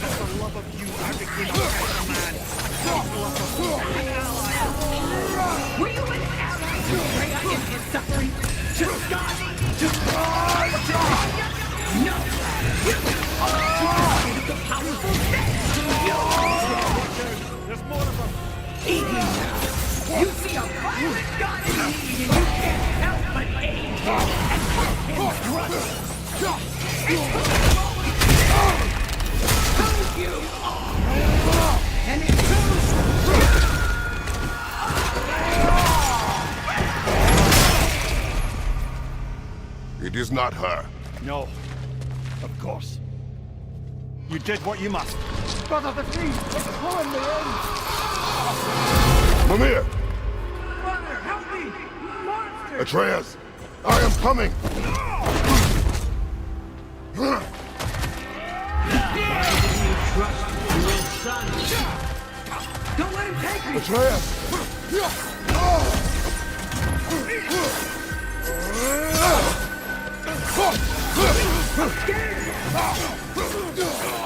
But for love of you, I became a better man. An ally. Were you an ally to Rhea in his suffering? To Skadi? To Anya? No! You are the powerful There's more of them. Even now, you see a violent god in need and you can't help but aid him and help him struggle. It's who you are. And it's It is not her. No. Of course. You did what you must. Brother, the tree! It's pulling me in! Mimir! Brother, help me! Monster! Atreus! I am coming! Trust your son! Don't let him take me! Atreus!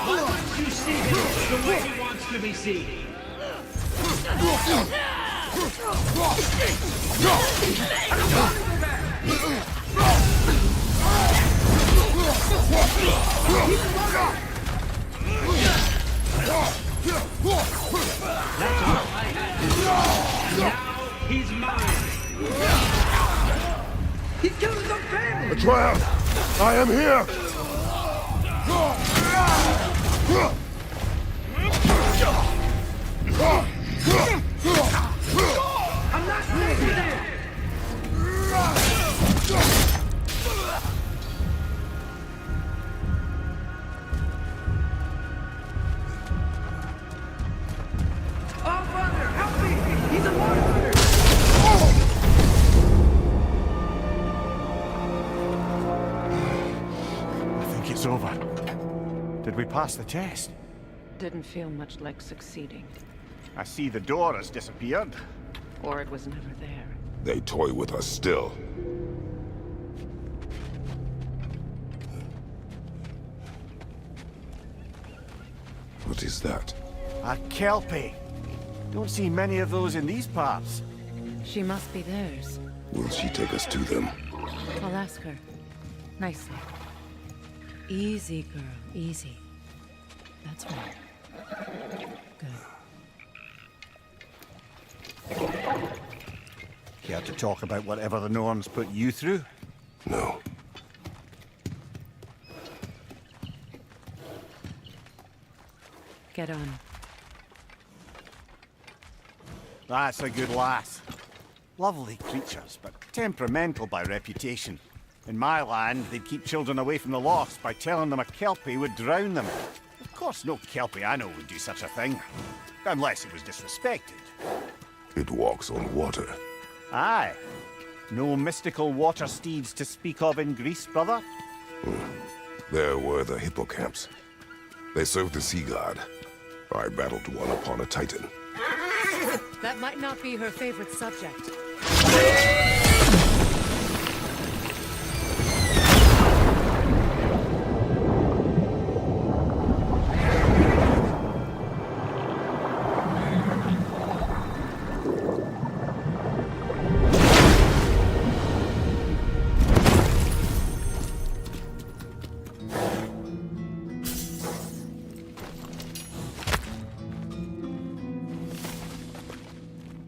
Why wouldn't you see him the way he wants to be seen? Now he's mine. He's killing some family. Atreus! I am here! I'm not leaving there. Oh, brother, help me! He's a monster! I think it's over. Did we pass the test? Didn't feel much like succeeding. I see the door has disappeared. Or it was never there. They toy with us still. What is that? A Kelpie. Don't see many of those in these parts. She must be theirs. Will she take us to them? I'll ask her. Nicely. Easy, girl. Easy. That's right. Good. Care to talk about whatever the Norns put you through? No. Get on. That's a good lass. Lovely creatures, but temperamental by reputation. In my land, they'd keep children away from the lost by telling them a Kelpie would drown them. Of course, no Kelpie I know would do such a thing. Unless it was disrespected. It walks on water. Aye. No mystical water steeds to speak of in Greece, brother? There were the hippocamps. They served the sea god. I battled one upon a titan. That might not be her favorite subject.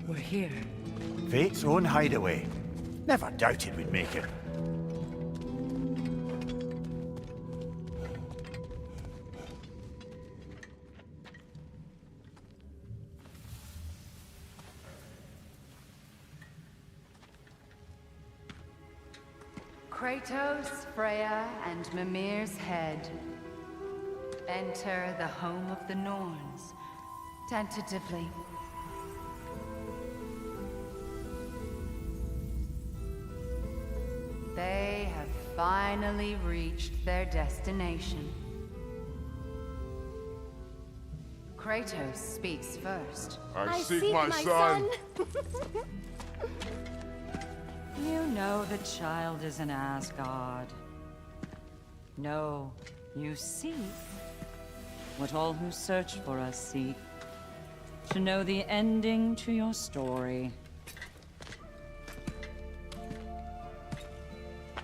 We're here. Fate's own hideaway. Never doubted we'd make it. Kratos, Freya, and Mimir's head. Enter the home of the Norns, tentatively. They have finally reached their destination. Kratos speaks first. I seek my son. You know the child is in Asgard. No, you seek what all who search for us seek. To know the ending to your story.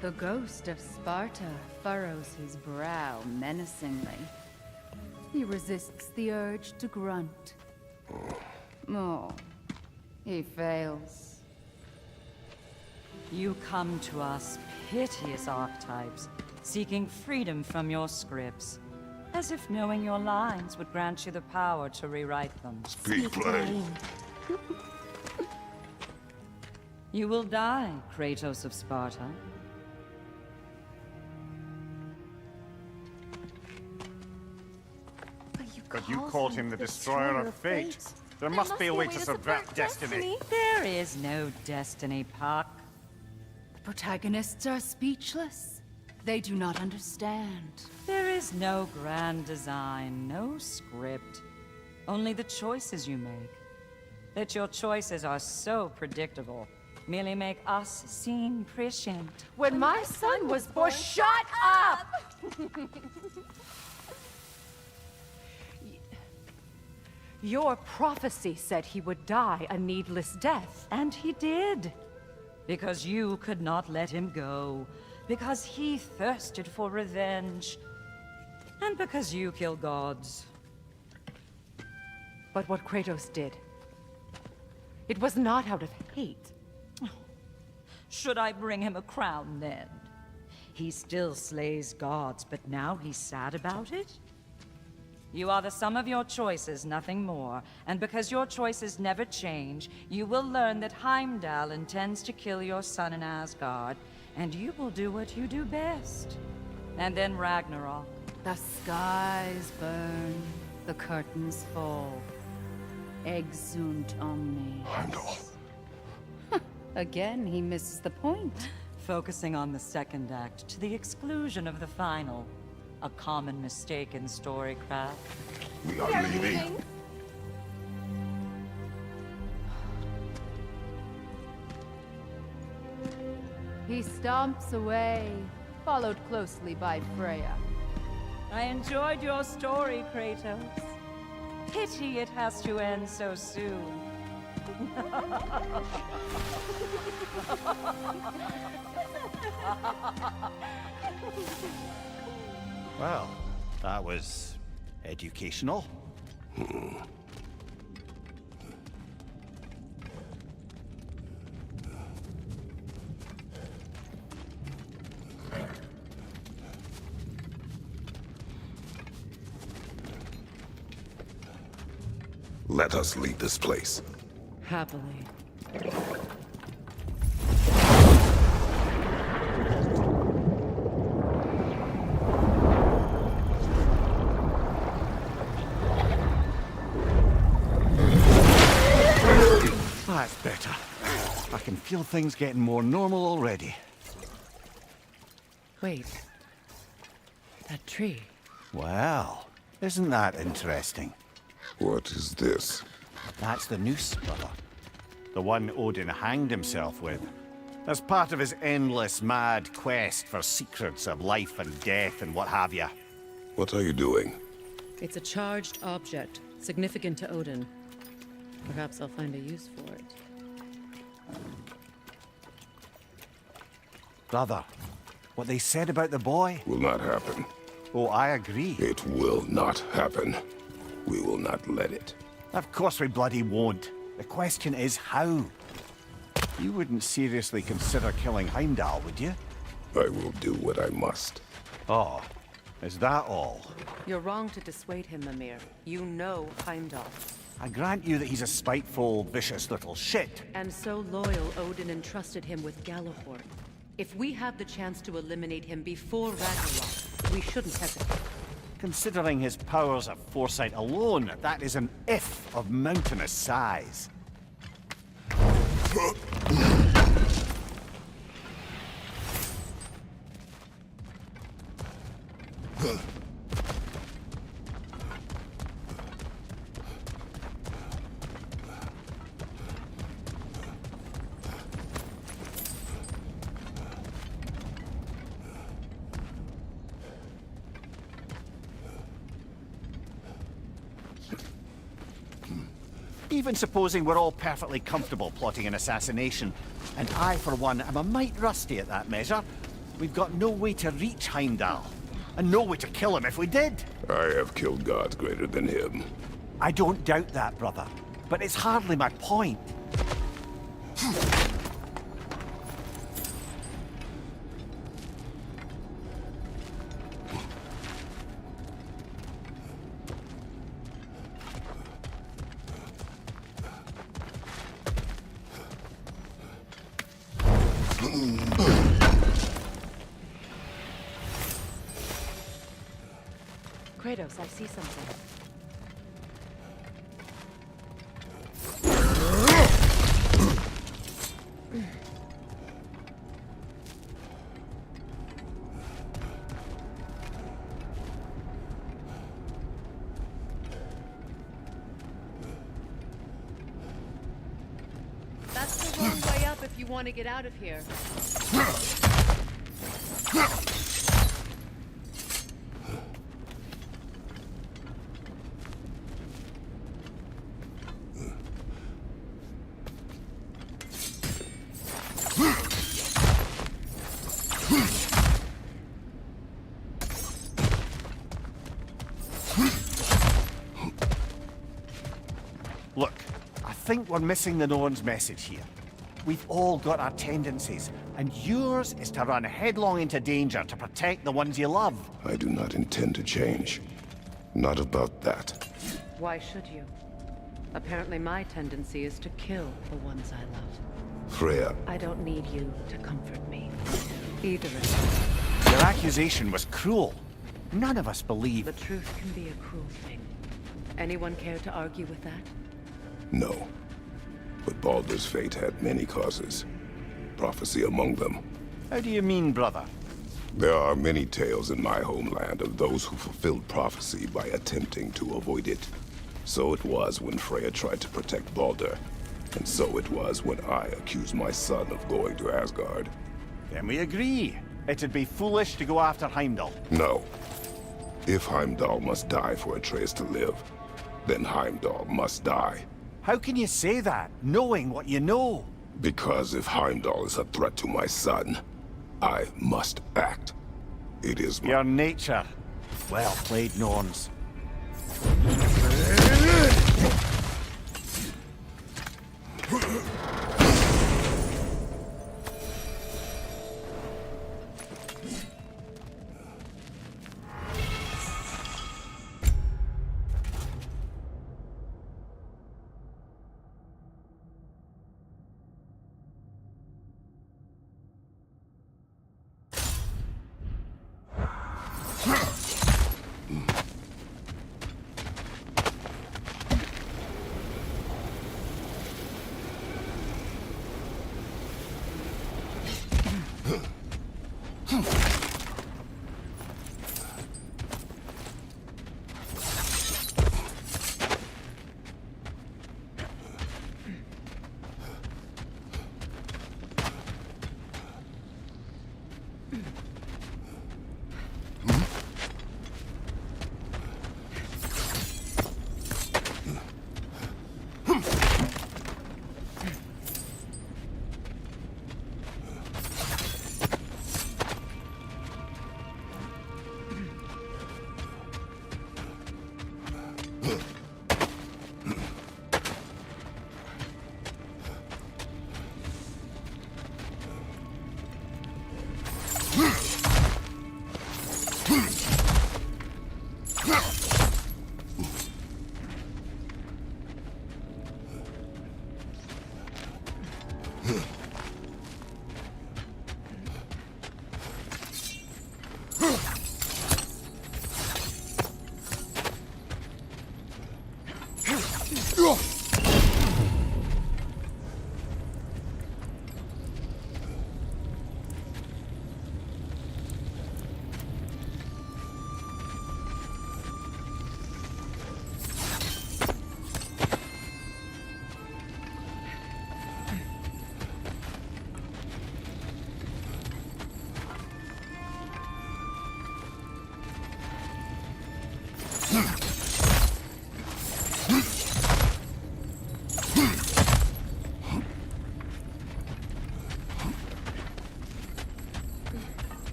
The ghost of Sparta furrows his brow menacingly. He resists the urge to grunt. Oh, he fails. You come to us, piteous archetypes, seeking freedom from your scripts. As if knowing your lines would grant you the power to rewrite them. Speak plain. You will die, Kratos of Sparta. But you called him the Destroyer of Fate. There must be a way to subvert destiny. There is no destiny, Puck. The protagonists are speechless. They do not understand. There is no grand design, no script. Only the choices you make. That your choices are so predictable merely make us seem prescient. When my son was born, shut up! Your prophecy said he would die a needless death. And he did. Because you could not let him go. Because he thirsted for revenge. And because you kill gods. But what Kratos did, it was not out of hate. Should I bring him a crown then? He still slays gods, but now he's sad about it? You are the sum of your choices, nothing more. And because your choices never change, you will learn that Heimdall intends to kill your son in Asgard, and you will do what you do best. And then Ragnarok. The skies burn, the curtains fall. Exunt omnes. Heimdall. Again, he misses the point. Focusing on the second act to the exclusion of the final. A common mistake in storycraft. We are leaving. He stomps away, followed closely by Freya. I enjoyed your story, Kratos. Pity it has to end so soon. Well, that was educational. Let us leave this place. Happily. That's better. I can feel things getting more normal already. Wait. That tree. Well, isn't that interesting? What is this? That's the noose, brother. The one Odin hanged himself with. As part of his endless, mad quest for secrets of life and death and what have you. What are you doing? It's a charged object, significant to Odin. Perhaps I'll find a use for it. Brother, what they said about the boy? Will not happen. Oh, I agree. It will not happen. We will not let it. Of course we bloody won't. The question is how. You wouldn't seriously consider killing Heimdall, would you? I will do what I must. Oh, is that all? You're wrong to dissuade him, Mimir. You know Heimdall. I grant you that he's a spiteful, vicious little shit. And so loyal, Odin entrusted him with Galahorn. If we have the chance to eliminate him before Ragnarok, we shouldn't hesitate. Considering his powers of foresight alone, that is an if of mountainous size. Even supposing we're all perfectly comfortable plotting an assassination, and I, for one, am a mite rusty at that measure, we've got no way to reach Heimdall, and no way to kill him if we did. I have killed gods greater than him. I don't doubt that, brother, but it's hardly my point. Kratos, I see something. That's the wrong way up if you want to get out of here. Look, I think we're missing the Norn's message here. We've all got our tendencies, and yours is to run headlong into danger to protect the ones you love. I do not intend to change. Not about that. Why should you? Apparently my tendency is to kill the ones I love. Freya, I don't need you to comfort me. Either of you. Your accusation was cruel. None of us believe. The truth can be a cruel thing. Anyone care to argue with that? no. But Baldur's fate had many causes. Prophecy among them. How do you mean, brother? There are many tales in my homeland of those who fulfilled prophecy by attempting to avoid it. So it was when Freya tried to protect Baldur. And so it was when I accused my son of going to Asgard. Then we agree. It'd be foolish to go after Heimdall. No. If Heimdall must die for Atreus to live, then Heimdall must die. How can you say that, knowing what you know? Because if Heimdall is a threat to my son, I must act. It is my... Your nature. Well played, Norns.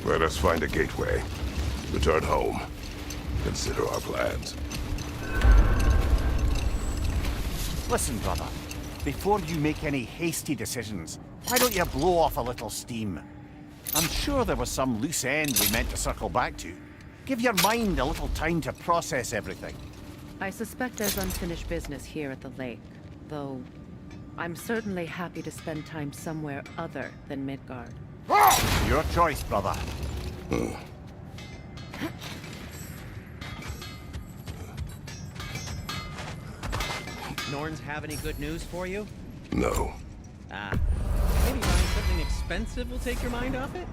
Let us find a gateway. Return home. Consider our plans. Listen, brother. Before you make any hasty decisions, why don't you blow off a little steam? I'm sure there was some loose end we meant to circle back to. Give your mind a little time to process everything. I suspect there's unfinished business here at the lake, though I'm certainly happy to spend time somewhere other than Midgard. Your choice, brother. Norns have any good news for you? No. Ah. Maybe buying something expensive will take your mind off it?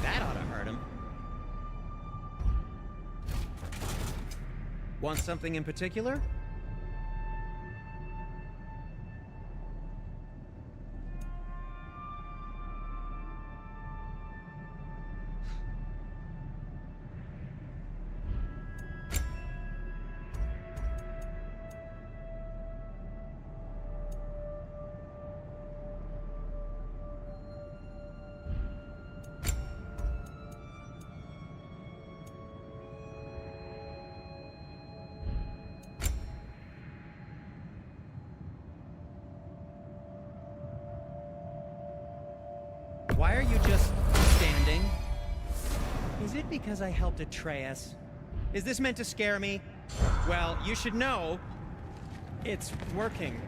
That ought to hurt him. Want something in particular? Why are you just standing? Is it because I helped Atreus? Is this meant to scare me? Well, you should know, it's working.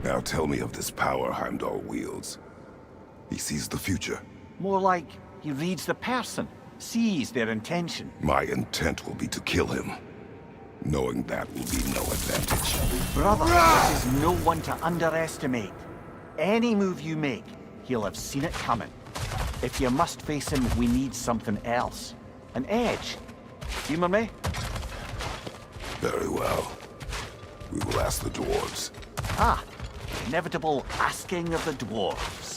Now tell me of this power Heimdall wields. He sees the future. More like he reads the person, sees their intention. My intent will be to kill him. Knowing that will be no advantage. Brother, this is no one to underestimate. Any move you make, he'll have seen it coming. If you must face him, we need something else. An edge. Humor me? Very well. We will ask the dwarves. Ah, inevitable asking of the dwarves.